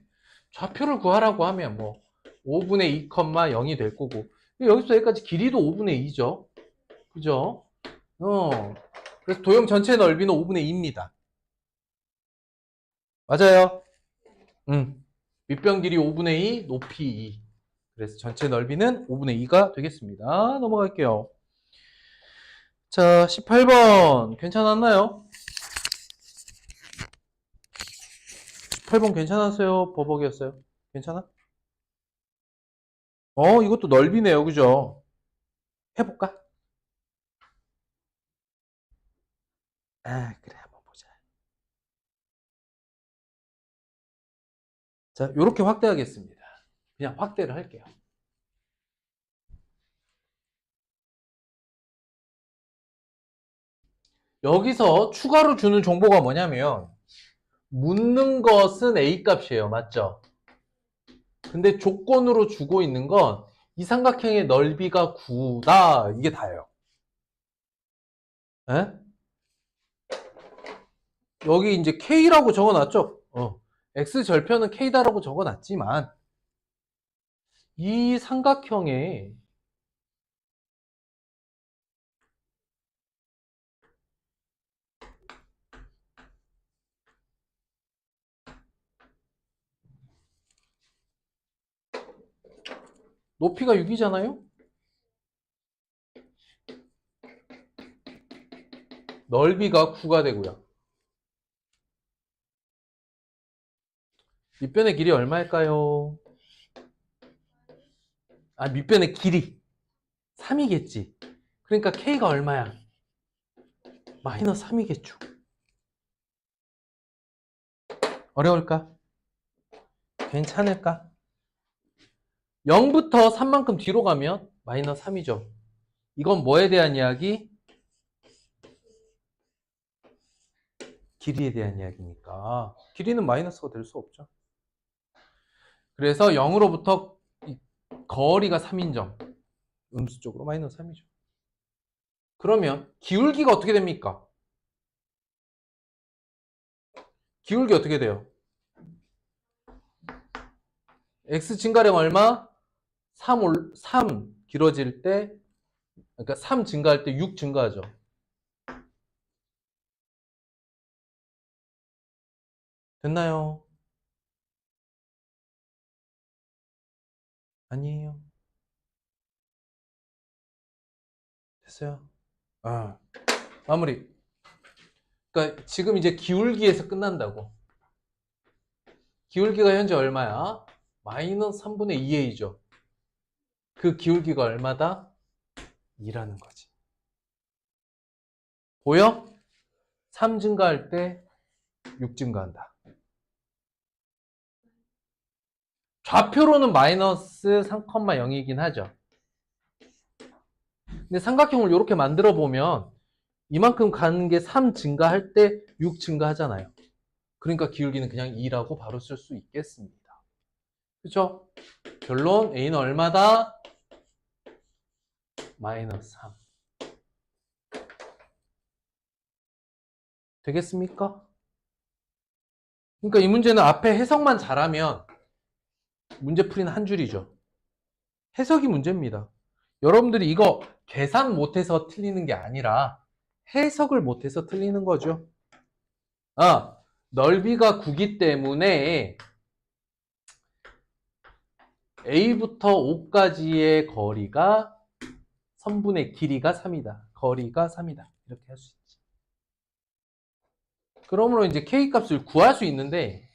좌표를 구하라고 하면 뭐 5분의 2, 0이 될 거고 여기서 여기까지 길이도 5분의 2죠. 그죠? 그래서 도형 전체 넓이는 5분의 2입니다. 맞아요? 밑변 길이 5분의 2, 높이 2. 그래서 전체 넓이는 5분의 2가 되겠습니다. 넘어갈게요. 자, 18번 괜찮았나요? 18번 괜찮았어요? 버벅이었어요? 괜찮아? 이것도 넓이네요. 그죠? 해볼까? 아, 그래. 한번 보자. 자, 요렇게 확대하겠습니다. 그냥 확대를 할게요. 여기서 추가로 주는 정보가 뭐냐면 묻는 것은 A 값이에요. 맞죠? 근데 조건으로 주고 있는 건 이 삼각형의 넓이가 9다. 이게 다예요. 에? 여기 이제 K라고 적어놨죠? X절편은 K다라고 적어놨지만 이 삼각형의 높이가 6이잖아요? 넓이가 9가 되고요. 밑변의 길이 얼마일까요? 밑변의 길이 3이겠지. 그러니까 K가 얼마야? 마이너스 3이겠죠. 어려울까? 괜찮을까? 0부터 3만큼 뒤로 가면 마이너스 3이죠. 이건 뭐에 대한 이야기? 길이에 대한 이야기니까 길이는 마이너스가 될 수 없죠. 그래서 0으로부터 거리가 3인정, 음수 쪽으로 마이너스 3이죠. 그러면 기울기가 어떻게 됩니까? 기울기 어떻게 돼요? x 증가량 얼마? 3 길어질 때, 그러니까 3 증가할 때 6 증가하죠. 됐나요? 아니에요. 됐어요. 마무리. 그러니까 지금 이제 기울기에서 끝난다고. 기울기가 현재 얼마야? 마이너스 3분의 2a죠. 그 기울기가 얼마다? 2라는 거지. 보여? 3 증가할 때 6 증가한다. 좌표로는 마이너스 3,0이긴 하죠. 근데 삼각형을 이렇게 만들어 보면 이만큼 가는 게 3 증가할 때 6 증가하잖아요. 그러니까 기울기는 그냥 2라고 바로 쓸 수 있겠습니다. 그렇죠? 결론 A는 얼마다? 마이너스 3. 되겠습니까? 그러니까 이 문제는 앞에 해석만 잘하면 문제 풀이는 한 줄이죠. 해석이 문제입니다. 여러분들이 이거 계산 못해서 틀리는 게 아니라 해석을 못해서 틀리는 거죠. 넓이가 9기 때문에 A부터 O까지의 거리가 선분의 길이가 3이다. 거리가 3이다. 이렇게 할 수 있지. 그러므로 이제 K값을 구할 수 있는데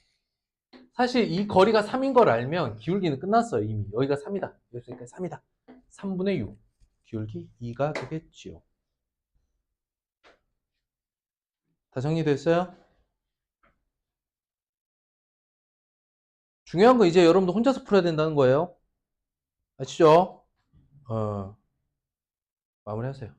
사실 이 거리가 3인 걸 알면 기울기는 끝났어요. 이미 여기가 3이다. 여기가 3이다. 3분의 6. 기울기 2가 되겠지요. 다 정리됐어요? 중요한 건 이제 여러분도 혼자서 풀어야 된다는 거예요. 아시죠? 마무리하세요.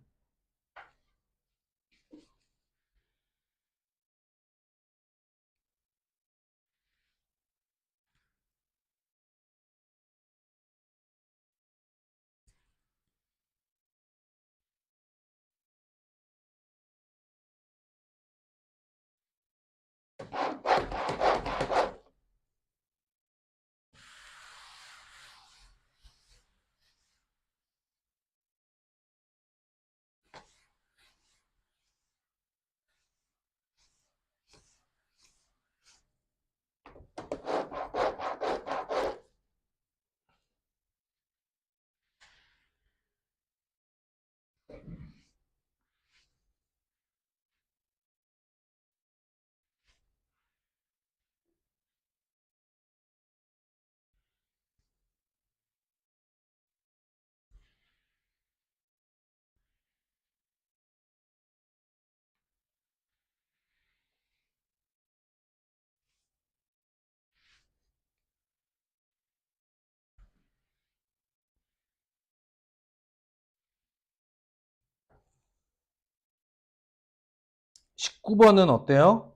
십 19번은 어때요?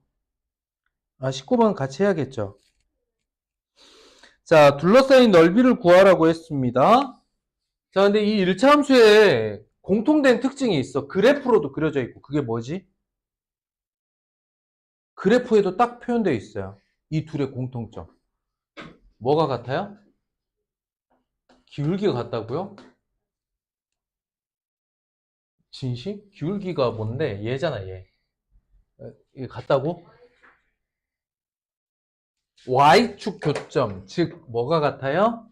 19번 같이 해야겠죠. 자, 둘러싸인 넓이를 구하라고 했습니다. 자, 근데 이 1차 함수에 공통된 특징이 있어. 그래프로도 그려져 있고. 그게 뭐지? 그래프에도 딱 표현되어 있어요. 이 둘의 공통점. 뭐가 같아요? 기울기가 같다고요? 진심? 기울기가 뭔데? 얘잖아, 얘. 이게 같다고? Y축 교점, 즉 뭐가 같아요?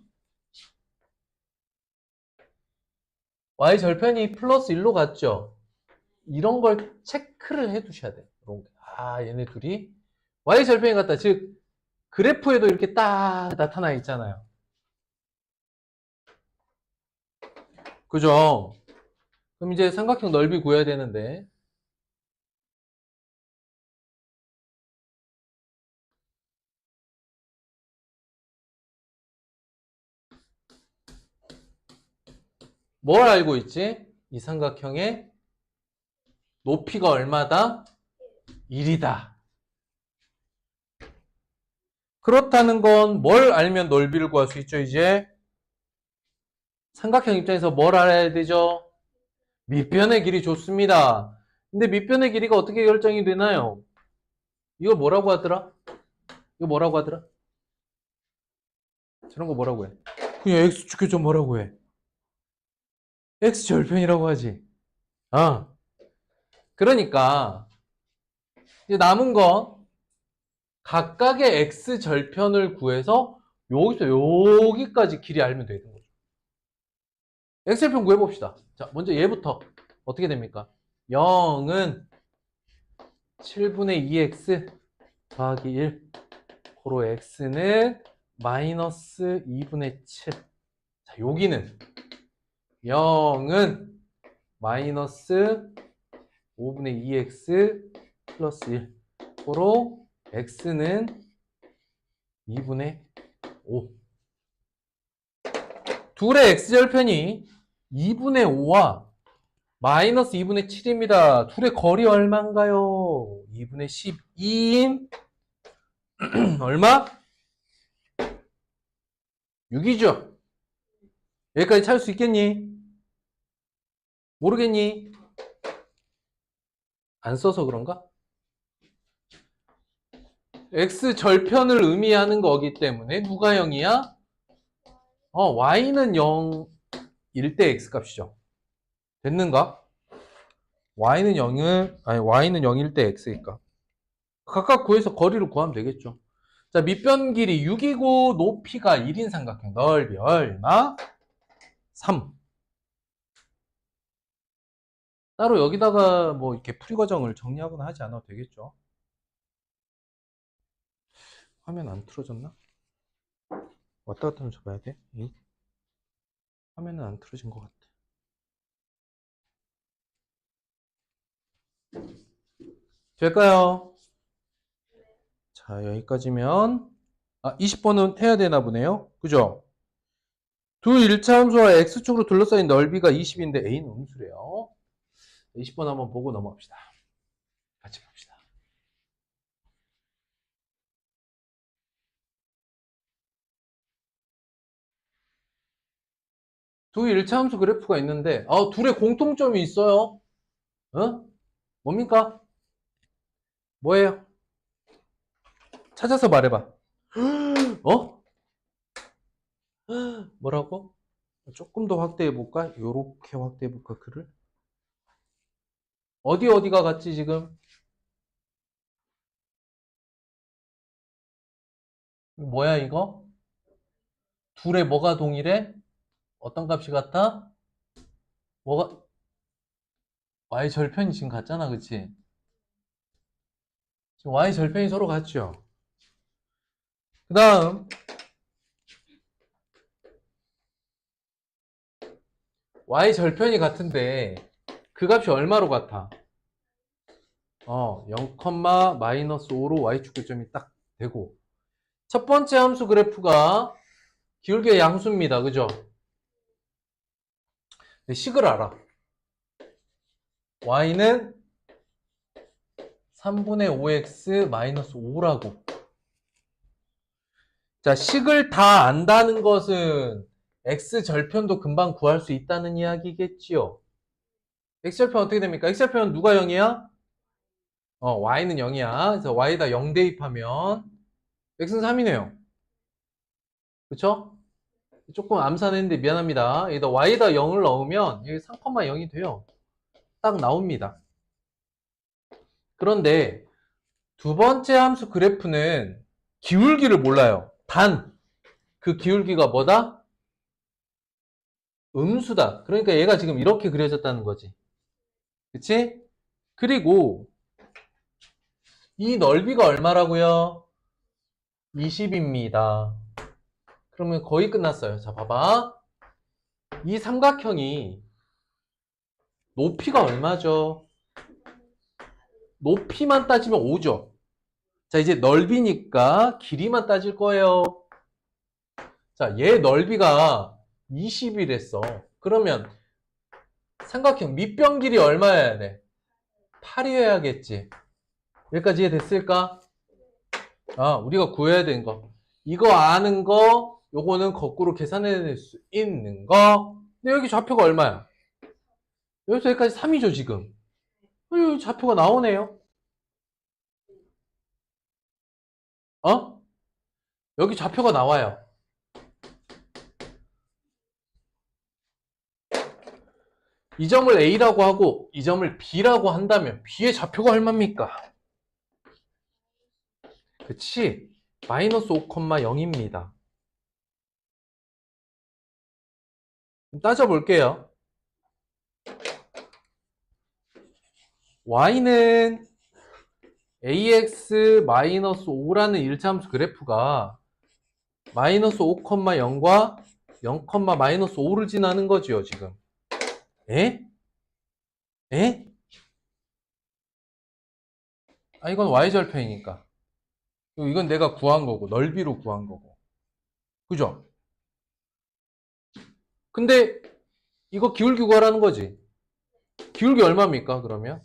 Y절편이 플러스 1로 같죠? 이런 걸 체크를 해 두셔야 돼요. 이런 게. 얘네 둘이 Y절편이 같다. 즉 그래프에도 이렇게 딱 나타나 있잖아요. 그죠? 그럼 이제 삼각형 넓이 구해야 되는데 뭘 알고 있지? 이 삼각형의 높이가 얼마다? 1이다. 그렇다는 건 뭘 알면 넓이를 구할 수 있죠, 이제? 삼각형 입장에서 뭘 알아야 되죠? 밑변의 길이 좋습니다. 근데 밑변의 길이가 어떻게 결정이 되나요? 이걸 뭐라고 하더라? 이거 뭐라고 하더라? 저런 거 뭐라고 해? 그냥 X축교점 뭐라고 해? X절편이라고 하지. 아, 그러니까 이제 남은 건 각각의 X절편을 구해서 여기서 여기까지 길이 알면 되는 거죠. X절편 구해봅시다. 자, 먼저 얘부터 어떻게 됩니까? 0은 7분의 2x 더하기 1 고로 x는 마이너스 2분의 7. 자, 여기는 0은 마이너스 5분의 2x 플러스 1 고로 x는 2분의 5. 둘의 x절편이 2분의 5와 마이너스 2분의 7입니다. 둘의 거리 얼마인가요? 2분의 12인 얼마? 6이죠. 여기까지 찾을 수 있겠니? 모르겠니? 안 써서 그런가? x절편을 의미하는 거기 때문에 누가 0이야? y는 0일 때 x값이죠. 됐는가? y는 0일 때 x니까. 각각 구해서 거리를 구하면 되겠죠. 자, 밑변 길이 6이고 높이가 1인 삼각형. 넓이 얼마? 3. 따로 여기다가 뭐 이렇게 풀이 과정을 정리하거나 하지 않아도 되겠죠. 화면 안 틀어졌나? 왔다 갔다 하면서 봐야 돼. 화면은 안 틀어진 것 같아. 될까요? 자, 여기까지면 20번은 해야 되나 보네요. 그죠? 두 일차함수와 x축으로 둘러싸인 넓이가 20인데 a는 음수래요. 20번 한번 보고 넘어갑시다. 같이 봅시다. 두 일차함수 그래프가 있는데 둘의 공통점이 있어요. 뭡니까? 뭐예요? 찾아서 말해봐. 어? 뭐라고? 조금 더 확대해 볼까? 요렇게 확대해 볼까 글을? 어디가 같지 지금? 뭐야 이거? 둘의 뭐가 동일해? 어떤 값이 같아? 뭐가 y 절편이 지금 같잖아, 그치? 지금 y 절편이 서로 같죠? 그 다음 y 절편이 같은데 그 값이 얼마로 같아? 0, 마이너스 5로 y축 교점이 딱 되고 첫 번째 함수 그래프가 기울기의 양수입니다. 그죠? 식을 알아. y는 3분의 5x 마이너스 5라고. 자, 식을 다 안다는 것은 x절편도 금방 구할 수 있다는 이야기겠지요. x절편 어떻게 됩니까? x절편은 누가 0이야? y는 0이야. 그래서 y에다 0 대입하면 x는 3이네요. 그쵸? 조금 암산했는데 미안합니다. 여기다 y에다 0을 넣으면 여기 3,0이 돼요. 딱 나옵니다. 그런데 두 번째 함수 그래프는 기울기를 몰라요. 단 그 기울기가 뭐다? 음수다. 그러니까 얘가 지금 이렇게 그려졌다는 거지. 그치? 그리고 이 넓이가 얼마라고요? 20입니다. 그러면 거의 끝났어요. 자, 봐봐. 이 삼각형이 높이가 얼마죠? 높이만 따지면 5죠. 자, 이제 넓이니까 길이만 따질 거예요. 자, 얘 넓이가 20이랬어. 그러면 삼각형 밑변 길이 얼마여야 돼? 8이어야겠지. 여기까지 이해됐을까? 아, 우리가 구해야 되는 거. 이거 아는 거, 요거는 거꾸로 계산해낼 수 있는 거. 근데 여기 좌표가 얼마야? 여기서 여기까지 3이죠, 지금. 여기 좌표가 나오네요. 어? 여기 좌표가 나와요. 이 점을 A라고 하고 이 점을 B라고 한다면 B의 좌표가 얼마입니까? 그치? 마이너스 5,0입니다. 따져볼게요. Y는 AX-5라는 일차함수 그래프가 마이너스 5,0과 0,-5를 지나는 거지요, 지금. 에? 에? 아, 이건 Y절편이니까. 이건 내가 구한 거고, 넓이로 구한 거고. 그죠? 근데 이거 기울기 구하라는 거지. 기울기 얼마입니까, 그러면?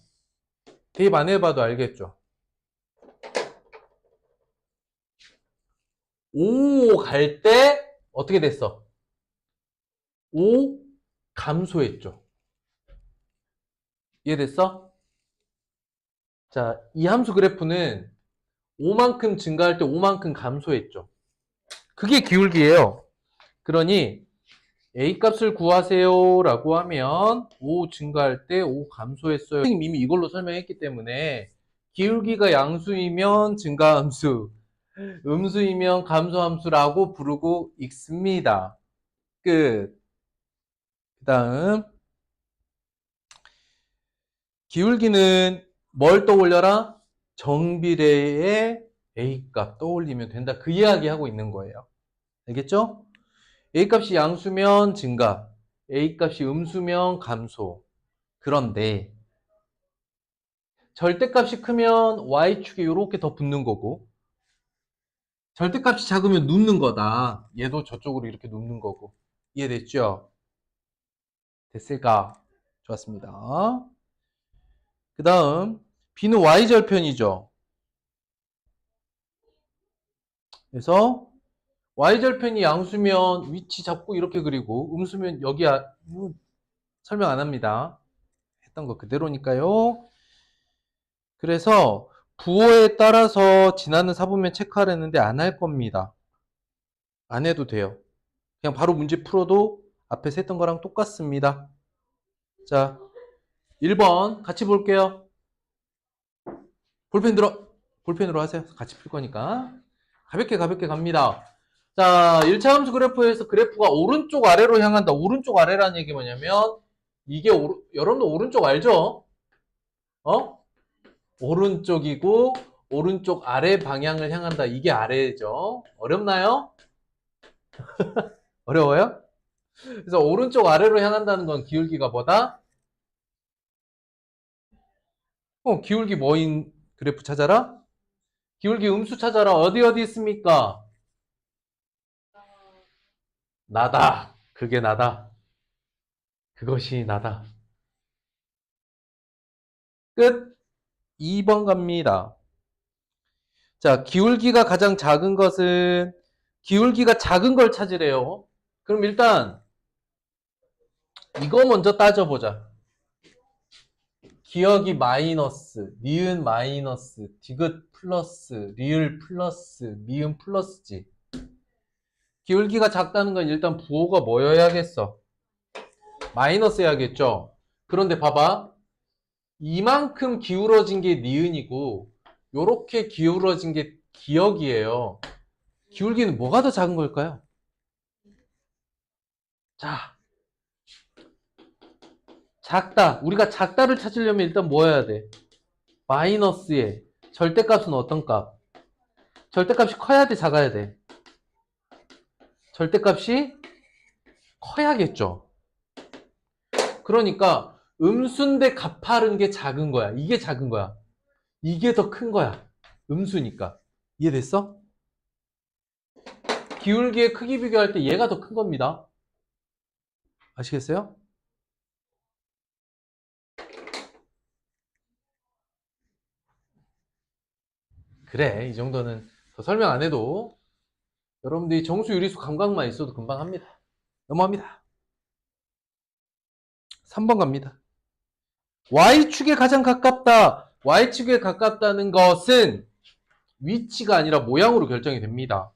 대입 안 해봐도 알겠죠? 5 갈 때 어떻게 됐어? 5 감소했죠. 이해됐어? 자, 이 함수 그래프는 5만큼 증가할 때 5만큼 감소했죠. 그게 기울기예요. 그러니 A 값을 구하세요 라고 하면 5 증가할 때 5 감소했어요. 선생님 이미 이걸로 설명했기 때문에 기울기가 양수이면 증가함수, 음수이면 감소함수라고 부르고 있습니다. 끝. 그 다음 기울기는 뭘 떠올려라? 정비례의 A값 떠올리면 된다. 그 이야기 하고 있는 거예요. 알겠죠? A값이 양수면 증가, A값이 음수면 감소. 그런데 절대값이 크면 Y축에 이렇게 더 붙는 거고 절대값이 작으면 눕는 거다. 얘도 저쪽으로 이렇게 눕는 거고. 이해됐죠? 됐을까? 좋았습니다. 그 다음 B는 Y절편이죠. 그래서 Y절편이 양수면 위치 잡고 이렇게 그리고 음수면 여기 설명 안 합니다. 했던 거 그대로니까요. 그래서 부호에 따라서 지나는 사분면 체크하려는데 안 할 겁니다. 안 해도 돼요. 그냥 바로 문제 풀어도 앞에서 했던 거랑 똑같습니다. 자, 1번 같이 볼게요. 볼펜 들어. 볼펜으로 하세요. 같이 풀 거니까. 가볍게 갑니다. 자, 1차 함수 그래프에서 그래프가 오른쪽 아래로 향한다. 오른쪽 아래라는 얘기 뭐냐면 이게 여러분도 오른쪽 알죠? 어? 오른쪽이고 오른쪽 아래 방향을 향한다. 이게 아래죠. 어렵나요? 어려워요? 그래서 오른쪽 아래로 향한다는 건 기울기가 뭐다? 기울기 뭐인 그래프 찾아라? 기울기 음수 찾아라. 어디 있습니까? 나다. 그게 나다. 그것이 나다. 끝. 2번 갑니다. 자, 기울기가 가장 작은 것은 기울기가 작은 걸 찾으래요. 그럼 일단 이거 먼저 따져보자. 기억이 마이너스, 니은 마이너스, 디귿 플러스, 리을 플러스, 미음 플러스지. 기울기가 작다는 건 일단 부호가 뭐여야겠어? 마이너스 해야겠죠? 그런데 봐봐. 이만큼 기울어진 게 니은이고 요렇게 기울어진 게 기억이에요. 기울기는 뭐가 더 작은 걸까요? 자, 작다. 우리가 작다를 찾으려면 일단 뭐 해야 돼? 마이너스에 절대값은 어떤 값? 절대값이 커야 돼, 작아야 돼? 절대값이 커야겠죠. 그러니까 음수인데 가파른 게 작은 거야. 이게 작은 거야. 이게 더 큰 거야. 음수니까. 이해됐어? 기울기의 크기 비교할 때 얘가 더 큰 겁니다. 아시겠어요? 그래, 이 정도는 더 설명 안 해도 여러분들이 정수, 유리수 감각만 있어도 금방 합니다. 넘어갑니다. 3번 갑니다. Y축에 가장 가깝다. Y축에 가깝다는 것은 위치가 아니라 모양으로 결정이 됩니다.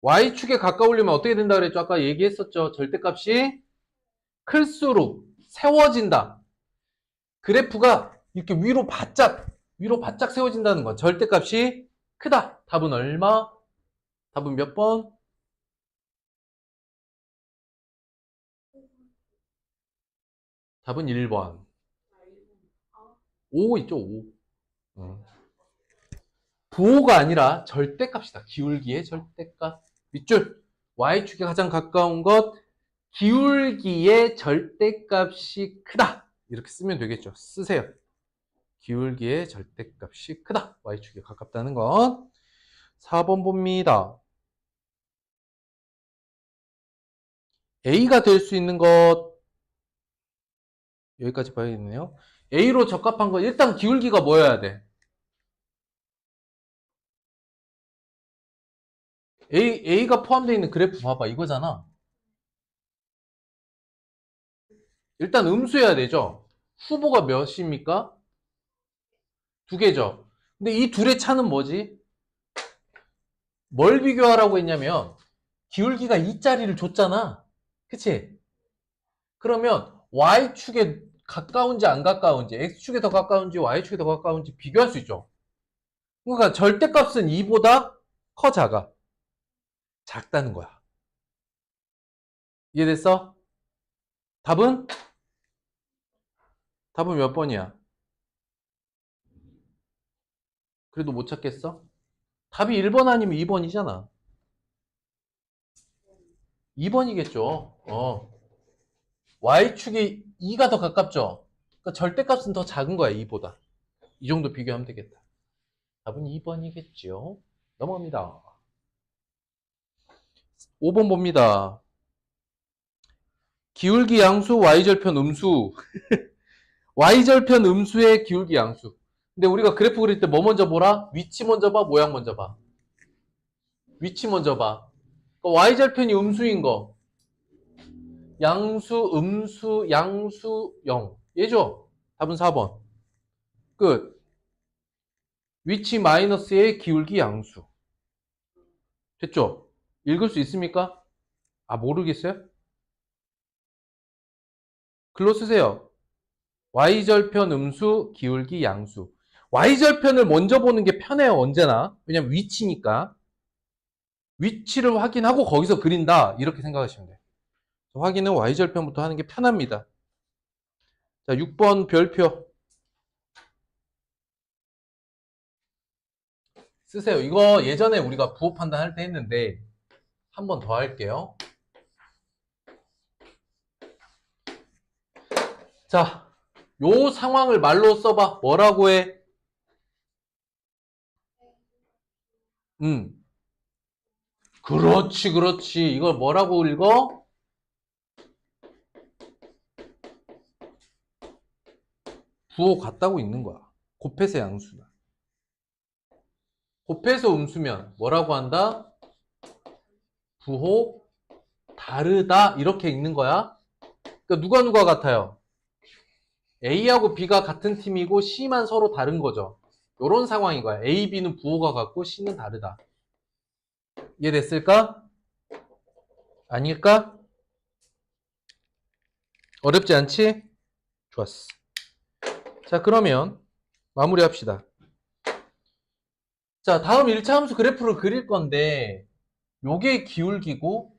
Y축에 가까우려면 어떻게 된다 그랬죠? 아까 얘기했었죠. 절대값이 클수록 세워진다. 그래프가 이렇게 위로 바짝 세워진다는 거. 절대값이 크다. 답은 얼마? 답은 몇 번? 답은 1번. 5 있죠, 5. 부호가 아니라 절대값이다. 기울기의 절대값. 밑줄. Y축에 가장 가까운 것. 기울기의 절대값이 크다. 이렇게 쓰면 되겠죠. 쓰세요. 기울기의 절대값이 크다. Y축에 가깝다는 것. 4번 봅니다. A가 될 수 있는 것. 여기까지 봐야겠네요. A로 적합한 거. 일단 기울기가 뭐여야 돼? A가 포함되어 있는 그래프 봐봐. 이거잖아. 일단 음수여야 되죠. 후보가 몇입니까? 두 개죠. 근데 이 둘의 차는 뭐지? 뭘 비교하라고 했냐면 기울기가 이 자리를 줬잖아. 그치? 그러면 Y축에 가까운지 안 가까운지, X축에 더 가까운지 Y축에 더 가까운지 비교할 수 있죠. 그러니까 절대값은 2보다 커 작아? 작다는 거야. 이해됐어? 답은? 답은 몇 번이야? 그래도 못 찾겠어? 답이 1번 아니면 2번이잖아. 2번이겠죠. Y축이 2가 더 가깝죠. 그러니까 절대값은 더 작은 거야, 2보다. 이 정도 비교하면 되겠다. 답은 2번이겠죠. 넘어갑니다. 5번 봅니다. 기울기 양수, Y절편 음수. Y절편 음수의 기울기 양수. 근데 우리가 그래프 그릴 때 뭐 먼저 보라? 위치 먼저 봐, 모양 먼저 봐. 위치 먼저 봐. 그러니까 Y절편이 음수인 거. 양수, 음수, 양수, 0. 얘죠? 답은 4번. 끝. 위치 마이너스의 기울기 양수. 됐죠? 읽을 수 있습니까? 아, 모르겠어요? 글로 쓰세요. Y절편 음수, 기울기 양수. Y절편을 먼저 보는 게 편해요, 언제나. 왜냐면 위치니까. 위치를 확인하고 거기서 그린다. 이렇게 생각하시면 돼요. 확인은 Y절편부터 하는 게 편합니다. 자, 6번 별표. 쓰세요. 이거 예전에 우리가 부호 판단할 때 했는데, 한 번 더 할게요. 자, 요 상황을 말로 써봐. 뭐라고 해? 그렇지, 그렇지. 이걸 뭐라고 읽어? 부호 같다고 읽는 거야. 곱해서 양수나. 곱해서 음수면 뭐라고 한다? 부호 다르다. 이렇게 읽는 거야. 그러니까 누가 같아요? A하고 B가 같은 팀이고 C만 서로 다른 거죠. 이런 상황인 거야. A, B는 부호가 같고 C는 다르다. 이해됐을까? 아닐까? 어렵지 않지? 좋았어. 자, 그러면 마무리합시다. 자, 다음 1차 함수 그래프를 그릴 건데 요게 기울기고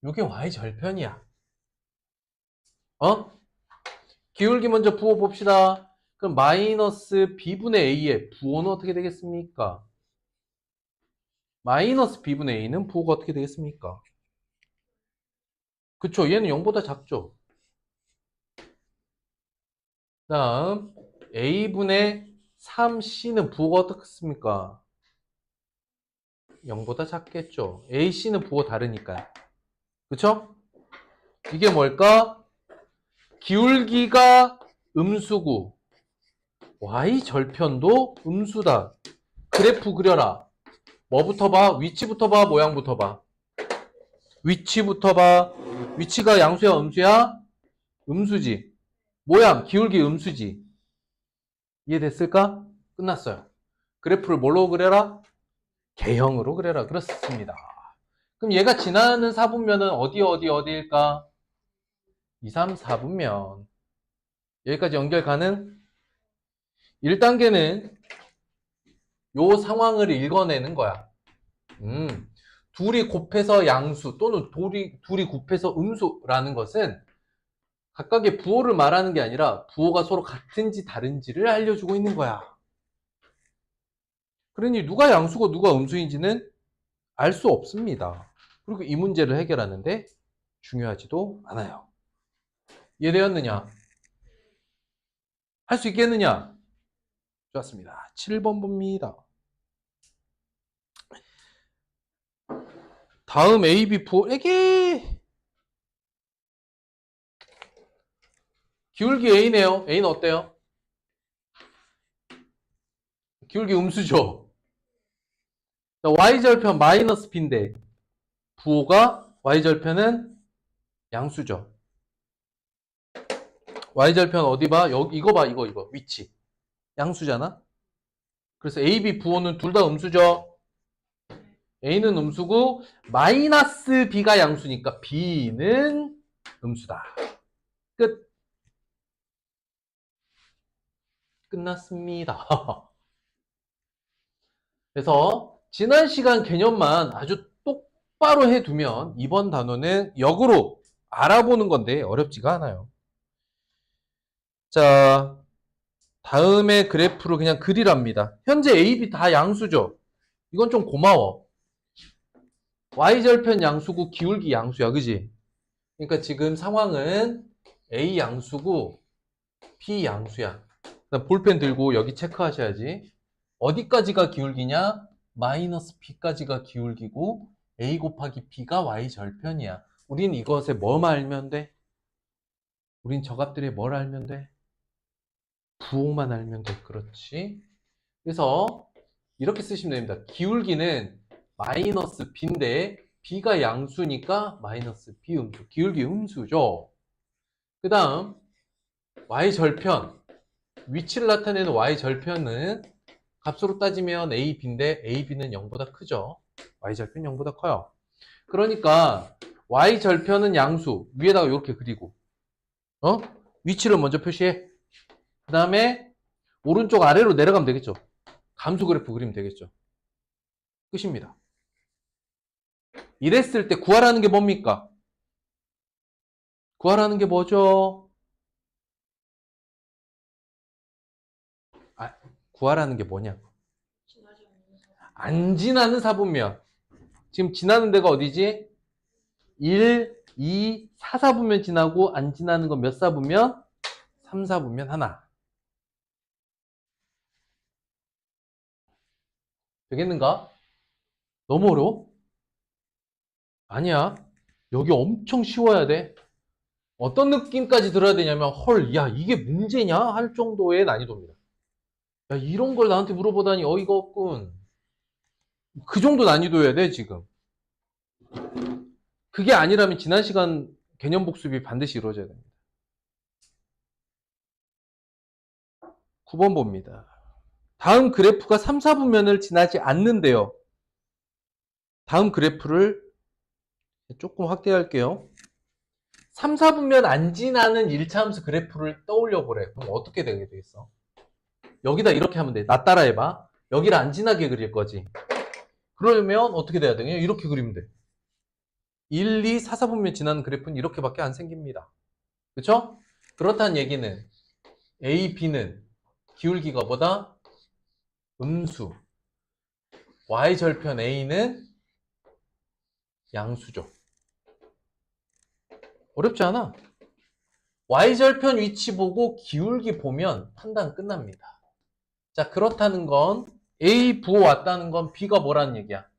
요게 Y절편이야. 기울기 먼저 부호 봅시다. 그럼 마이너스 B분의 A의 부호는 어떻게 되겠습니까? 마이너스 B분의 A는 부호가 어떻게 되겠습니까? 그쵸, 얘는 0보다 작죠. 다음 A분의 3C는 부호가 어떻습니까? 0보다 작겠죠. AC는 부호 다르니까. 그쵸? 이게 뭘까? 기울기가 음수고 Y절편도 음수다. 그래프 그려라. 뭐부터 봐? 위치부터 봐? 모양부터 봐? 위치부터 봐. 위치가 양수야 음수야? 음수지. 모양 기울기 음수지. 이해됐을까? 끝났어요. 그래프를 뭘로 그려라? 개형으로 그려라. 그렇습니다. 그럼 얘가 지나는 사분면은 어디일까? 2, 3, 4분면. 여기까지 연결 가능? 1단계는 요 상황을 읽어내는 거야. 둘이 곱해서 양수 또는 둘이 곱해서 음수라는 것은 각각의 부호를 말하는 게 아니라 부호가 서로 같은지 다른지를 알려주고 있는 거야. 그러니 누가 양수고 누가 음수인지는 알 수 없습니다. 그리고 이 문제를 해결하는데 중요하지도 않아요. 이해되었느냐? 할 수 있겠느냐? 좋았습니다. 7번 봅니다. 다음 AB 부호, 기울기 A네요. A는 어때요? 기울기 음수죠. Y절편 마이너스 B인데 부호가 Y절편은 양수죠. Y절편 어디 봐? 여기 이거 봐. 이거. 위치. 양수잖아. 그래서 AB 부호는 둘 다 음수죠. A는 음수고 마이너스 B가 양수니까 B는 음수다. 끝. 끝났습니다. 그래서 지난 시간 개념만 아주 똑바로 해두면 이번 단원은 역으로 알아보는 건데 어렵지가 않아요. 자, 다음에 그래프를 그냥 그리랍니다. 현재 A, B 다 양수죠? 이건 좀 고마워. Y절편 양수고 기울기 양수야, 그지? 그러니까 지금 상황은 A 양수고 B 양수야. 볼펜 들고 여기 체크하셔야지. 어디까지가 기울기냐? 마이너스 B까지가 기울기고 A 곱하기 B가 Y절편이야. 우린 이것에 뭐 알면 돼? 우린 저값들에 뭘 알면 돼? 부호만 알면 돼. 그렇지? 그래서 이렇게 쓰시면 됩니다. 기울기는 마이너스 B인데 B가 양수니까 마이너스 B 음수. 기울기 음수죠. 그 다음 Y절편. 위치를 나타내는 Y절편은 값으로 따지면 A, B인데 A, B는 0보다 크죠. Y절편 0보다 커요. 그러니까 Y절편은 양수. 위에다가 이렇게 그리고 위치를 먼저 표시해. 그 다음에 오른쪽 아래로 내려가면 되겠죠. 감수 그래프 그리면 되겠죠. 끝입니다. 이랬을 때 구하라는 게 뭡니까? 구하라는 게 뭐죠? 구하라는 게 뭐냐? 안 지나는 사분면. 지금 지나는 데가 어디지? 1, 2, 4, 4분면 지나고 안 지나는 건 몇 사분면? 3, 4분면 하나. 되겠는가? 너무 어려워? 아니야. 여기 엄청 쉬워야 돼. 어떤 느낌까지 들어야 되냐면 헐, 야 이게 문제냐? 할 정도의 난이도입니다. 야 이런 걸 나한테 물어보다니 어이가 없군. 그 정도 난이도여야 돼 지금. 그게 아니라면 지난 시간 개념 복습이 반드시 이루어져야 됩니다. 9번 봅니다. 다음 그래프가 3, 4분면을 지나지 않는데요. 다음 그래프를 조금 확대할게요. 3, 4분면 안 지나는 1차 함수 그래프를 떠올려 보래. 그럼 어떻게 되게 되겠어? 여기다 이렇게 하면 돼. 나 따라 해봐. 여기를 안 지나게 그릴 거지. 그러면 어떻게 돼야 되냐? 이렇게 그리면 돼. 1, 2, 4, 4분면 지나는 그래프는 이렇게밖에 안 생깁니다. 그쵸? 그렇다는 얘기는 A, B는 기울기가 뭐다? 음수. Y절편 A는 양수죠. 어렵지 않아. y절편 위치 보고 기울기 보면 판단 끝납니다. 자, 그렇다는 건 A 부어왔다는 건 B가 뭐라는 얘기야?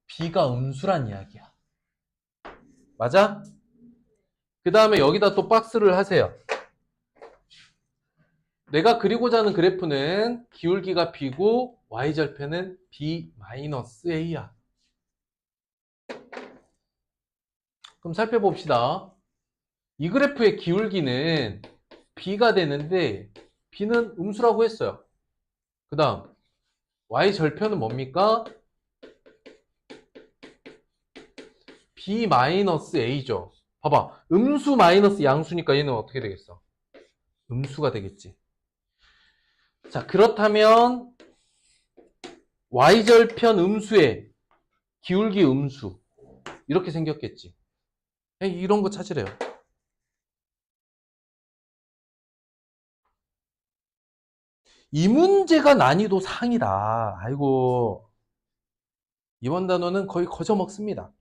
B가 음수란 이야기야. 맞아? 그 다음에 여기다 또 박스를 하세요. 내가 그리고자 하는 그래프는 기울기가 B고 y절편은 B-A야. 그럼 살펴봅시다. 이 그래프의 기울기는 B가 되는데 B는 음수라고 했어요. 그 다음 y절편은 뭡니까? B-A죠. 봐봐. 음수 마이너스 양수니까 얘는 어떻게 되겠어? 음수가 되겠지. 자, 그렇다면 y절편 음수에 기울기 음수 이렇게 생겼겠지. 이런 거 찾으래요. 이 문제가 난이도 상이다. 아이고, 이번 단원은 거의 거저먹습니다.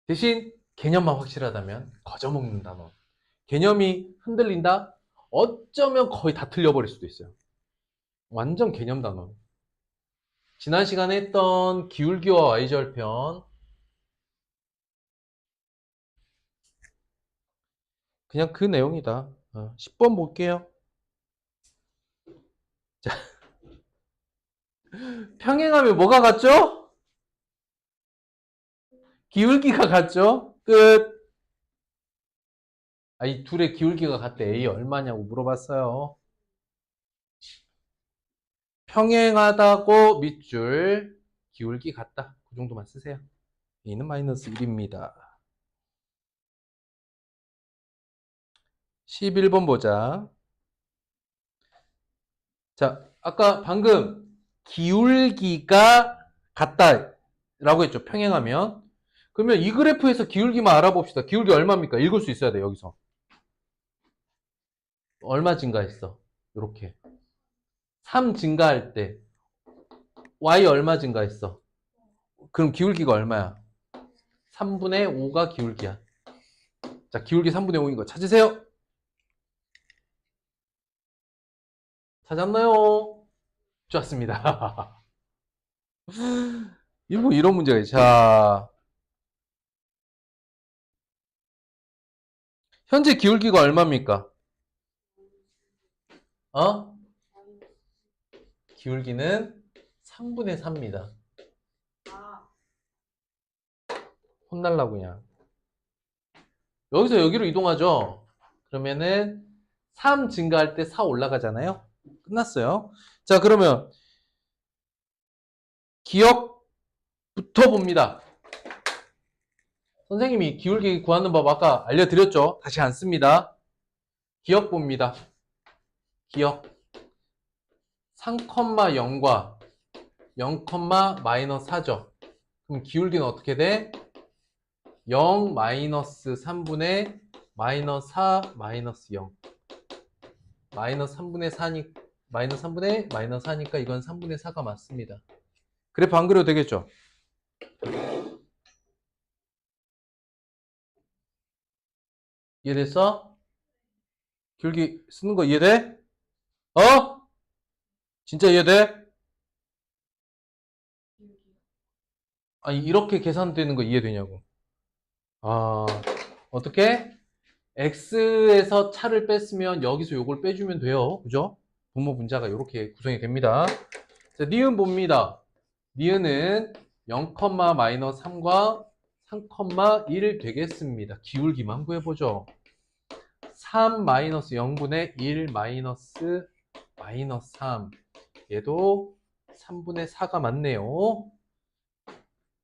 대신 개념만 확실하다면 거저먹는 단원. 개념이 흔들린다? 어쩌면 거의 다 틀려버릴 수도 있어요. 완전 개념 단원. 지난 시간에 했던 기울기와 y절편 그냥 그 내용이다. 10번 볼게요. 자, 평행하면 뭐가 같죠? 기울기가 같죠? 끝. 이 둘의 기울기가 같대. A 얼마냐고 물어봤어요. 평행하다고 밑줄 기울기 같다. 그 정도만 쓰세요. A는 마이너스 1입니다. 11번 보자. 자, 아까 방금 기울기가 같다라고 했죠. 평행하면. 그러면 이 그래프에서 기울기만 알아봅시다. 기울기 얼마입니까? 읽을 수 있어야 돼, 여기서. 얼마 증가했어? 이렇게. 3 증가할 때 y 얼마 증가했어? 그럼 기울기가 얼마야? 3분의 5가 기울기야. 자, 기울기 3분의 5인 거 찾으세요. 찾았나요? 좋았습니다. 뭐 이런 문제가 있죠. 자, 현재 기울기가 얼마입니까? 기울기는 3분의 4입니다. 혼날라고 그냥. 여기서 여기로 이동하죠. 그러면은 3 증가할 때 4 올라가잖아요. 끝났어요. 자, 그러면 기억부터 봅니다. 선생님이 기울기 구하는 법 아까 알려드렸죠. 다시 안 씁니다. 기억 봅니다. 기억 3,0과 0,-4죠. 그럼 기울기는 어떻게 돼? 0 마이너스 3분의 마이너스 4 마이너스 0 마이너스 3분의 4니 마이너스 3분의 마이너스 4니까 이건 3분의 4가 맞습니다. 그래프 안 그려도 되겠죠? 이해됐어? 기울기 쓰는 거 이해돼? 진짜 이해돼? 아니 이렇게 계산되는 거 이해되냐고. 어떻게? x에서 차를 뺐으면 여기서 요걸 빼주면 돼요. 그죠? 분모 분자가 이렇게 구성이 됩니다. 자, 니은 봅니다. 니은은 0,-3과 3,1 되겠습니다. 기울기만 구해보죠. 3-0분의 1 마이너스 3 얘도 3분의 4가 맞네요.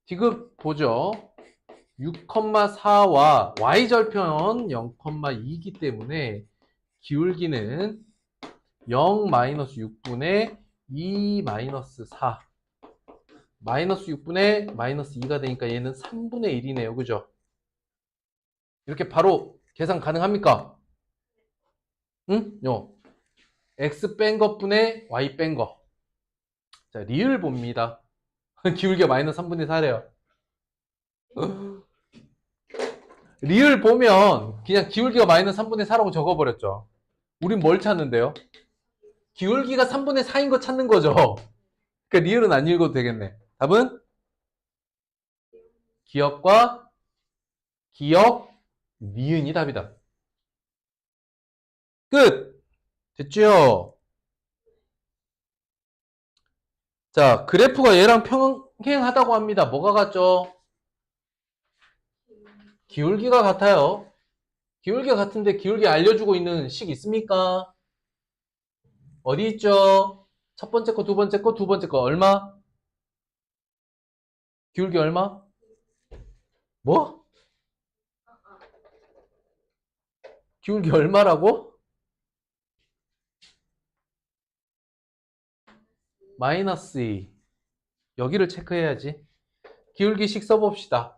디귿 보죠. 6,4와 y절편 0,2이기 때문에 기울기는 0-6분의 2 마이너스 4 마이너스 6분의 마이너스 2가 되니까 얘는 3분의 1이네요. 그죠? 이렇게 바로 계산 가능합니까? 응? x 뺀 것분의 y 뺀 거. 자, 리을 봅니다. 기울기가 마이너스 3분의 4래요. 리을 보면 그냥 기울기가 마이너스 3분의 4라고 적어버렸죠. 우린 뭘 찾는데요? 기울기가 3분의 4인 거 찾는 거죠. 그러니까 리을은 안 읽어도 되겠네. 답은 기역과 기역, 니은이 답이다. 끝! 됐죠? 자, 그래프가 얘랑 평행하다고 합니다. 뭐가 같죠? 기울기가 같아요. 기울기가 같은데 기울기 알려주고 있는 식 있습니까? 어디 있죠? 첫 번째 거, 두 번째 거, 두 번째 거 얼마? 기울기 얼마? 뭐? 기울기 얼마라고? 마이너스 2. 여기를 체크해야지. 기울기식 써봅시다.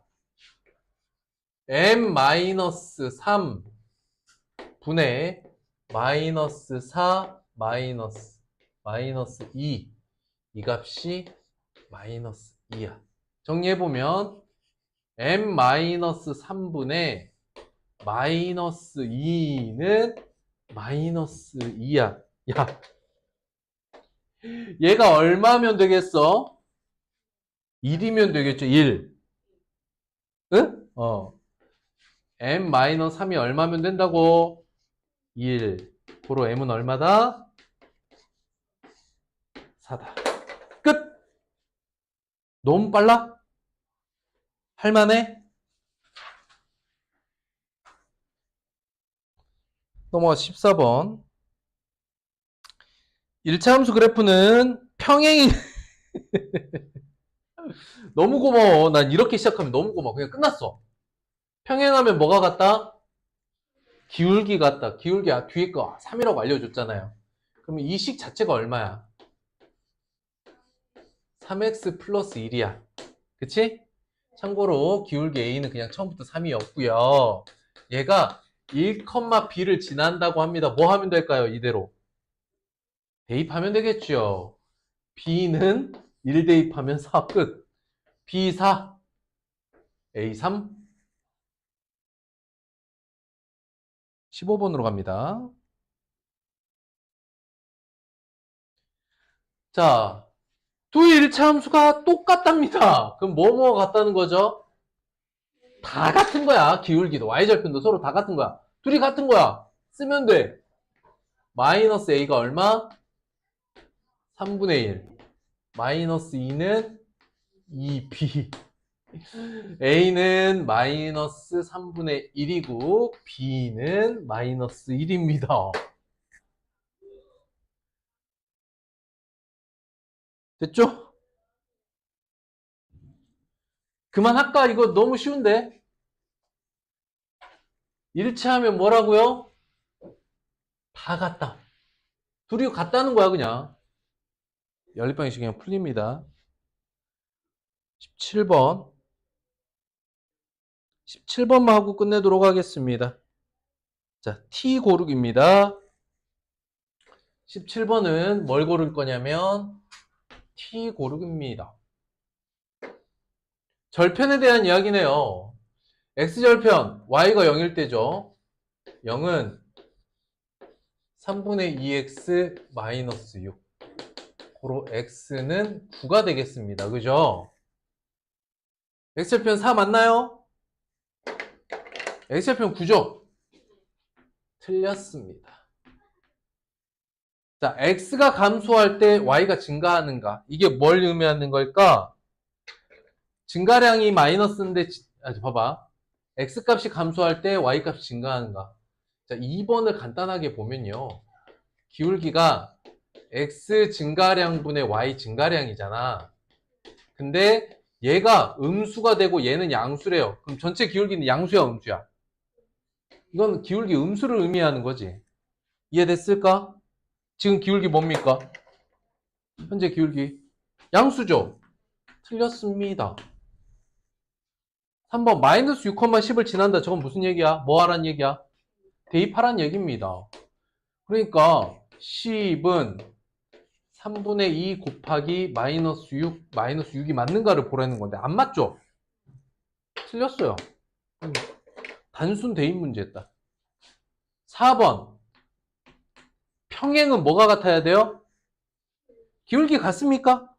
m-3 분의 마이너스 4 마이너스 2. 이 값이 마이너스 2야. 정리해보면 m-3분의 마이너스 2는 마이너스 2야. 야, 얘가 얼마면 되겠어? 1이면 되겠죠. 1. 응? m-3이 얼마면 된다고? 1. 고로 m은 얼마다? 4다. 끝! 너무 빨라? 할만해? 넘어가 14번. 1차 함수 그래프는 평행이 너무 고마워. 난 이렇게 시작하면 너무 고마워. 그냥 끝났어. 평행하면 뭐가 같다? 기울기 같다. 기울기 뒤에 거 3이라고 알려줬잖아요. 그러면 이 식 자체가 얼마야? 3x 플러스 1이야. 그치? 참고로 기울기 a는 그냥 처음부터 3이었고요. 얘가 1,b를 지난다고 합니다. 뭐 하면 될까요? 이대로 대입하면 되겠죠. b는 1 대입하면 4 끝. b4 a3 15번으로 갑니다. 자, 두 1차 함수가 똑같답니다. 그럼 뭐뭐 같다는 거죠? 다 같은 거야. 기울기도 y절편도 서로 다 같은 거야. 둘이 같은 거야. 쓰면 돼. 마이너스 a가 얼마? 3분의 1. 마이너스 2는 2b. a는 마이너스 3분의 1이고 b는 마이너스 1입니다. 됐죠? 그만할까? 이거 너무 쉬운데? 1차 하면 뭐라고요? 다 같다. 둘이 같다는 거야 그냥. 연립방정식 그냥 풀립니다. 17번 17번만 하고 끝내도록 하겠습니다. 자, t 고르기입니다. 17번은 뭘 고를 거냐면 t 고르기입니다. 절편에 대한 이야기네요. x절편 y가 0일 때죠. 0은 3분의 2x 마이너스 6. 고로 x는 9가 되겠습니다. 그죠? x절편 4 맞나요? x절편 9죠? 틀렸습니다. 자, x가 감소할 때 y가 증가하는가? 이게 뭘 의미하는 걸까? 증가량이 마이너스인데, 봐봐. x값이 감소할 때 y값이 증가하는가? 자, 2번을 간단하게 보면요. 기울기가 x 증가량분의 y 증가량이잖아. 근데 얘가 음수가 되고 얘는 양수래요. 그럼 전체 기울기는 양수야, 음수야? 이건 기울기 음수를 의미하는 거지. 이해됐을까? 지금 기울기 뭡니까? 현재 기울기 양수죠? 틀렸습니다. 3번 마이너스 6,10을 지난다. 저건 무슨 얘기야? 뭐 하란 얘기야? 대입하란 얘기입니다. 그러니까 10은 3분의 2 곱하기 마이너스 6, 마이너스 6이 맞는가를 보라는 건데 안 맞죠? 틀렸어요. 단순 대입 문제였다. 4번. 평행은 뭐가 같아야 돼요? 기울기 같습니까?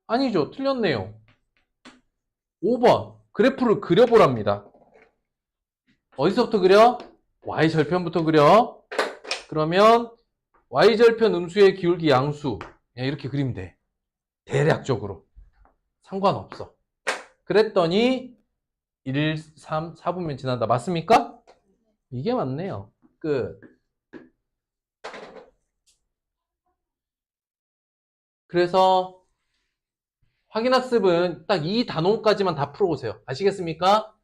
아니죠. 틀렸네요. 5번. 그래프를 그려보랍니다. 어디서부터 그려? y절편부터 그려. 그러면 y절편 음수의 기울기 양수. 이렇게 그리면 돼. 대략적으로. 상관없어. 그랬더니 1, 3, 4분면 지난다. 맞습니까? 이게 맞네요. 끝. 그래서 확인학습은 딱 이 단원까지만 다 풀어오세요. 아시겠습니까?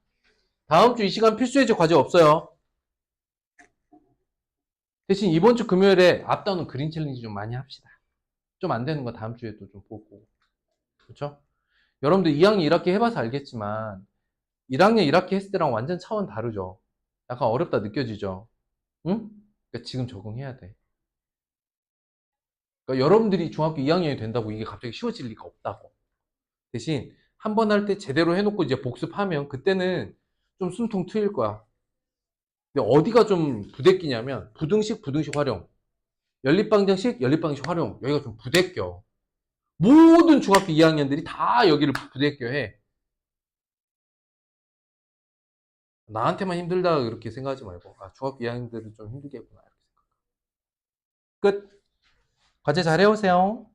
다음 주 이 시간 필수예제 과제 없어요. 대신 이번 주 금요일에 앞다운 그린 챌린지 좀 많이 합시다. 좀 안 되는 거 다음 주에도 좀 보고. 그렇죠? 여러분들 2학년 1학기 해봐서 알겠지만 1학년 1학기 했을 때랑 완전 차원 다르죠. 약간 어렵다 느껴지죠? 응? 그러니까 지금 적응해야 돼. 그러니까 여러분들이 중학교 2학년이 된다고 이게 갑자기 쉬워질 리가 없다고. 대신 한 번 할 때 제대로 해놓고 이제 복습하면 그때는 좀 숨통 트일 거야. 근데 어디가 좀 부대끼냐면 부등식 활용, 연립방정식 활용. 여기가 좀 부대껴. 모든 중학교 2학년들이 다 여기를 부대껴 해. 나한테만 힘들다 그렇게 생각하지 말고 중학교 2학년들은 좀 힘들겠구나. 끝. 과제 잘 해오세요.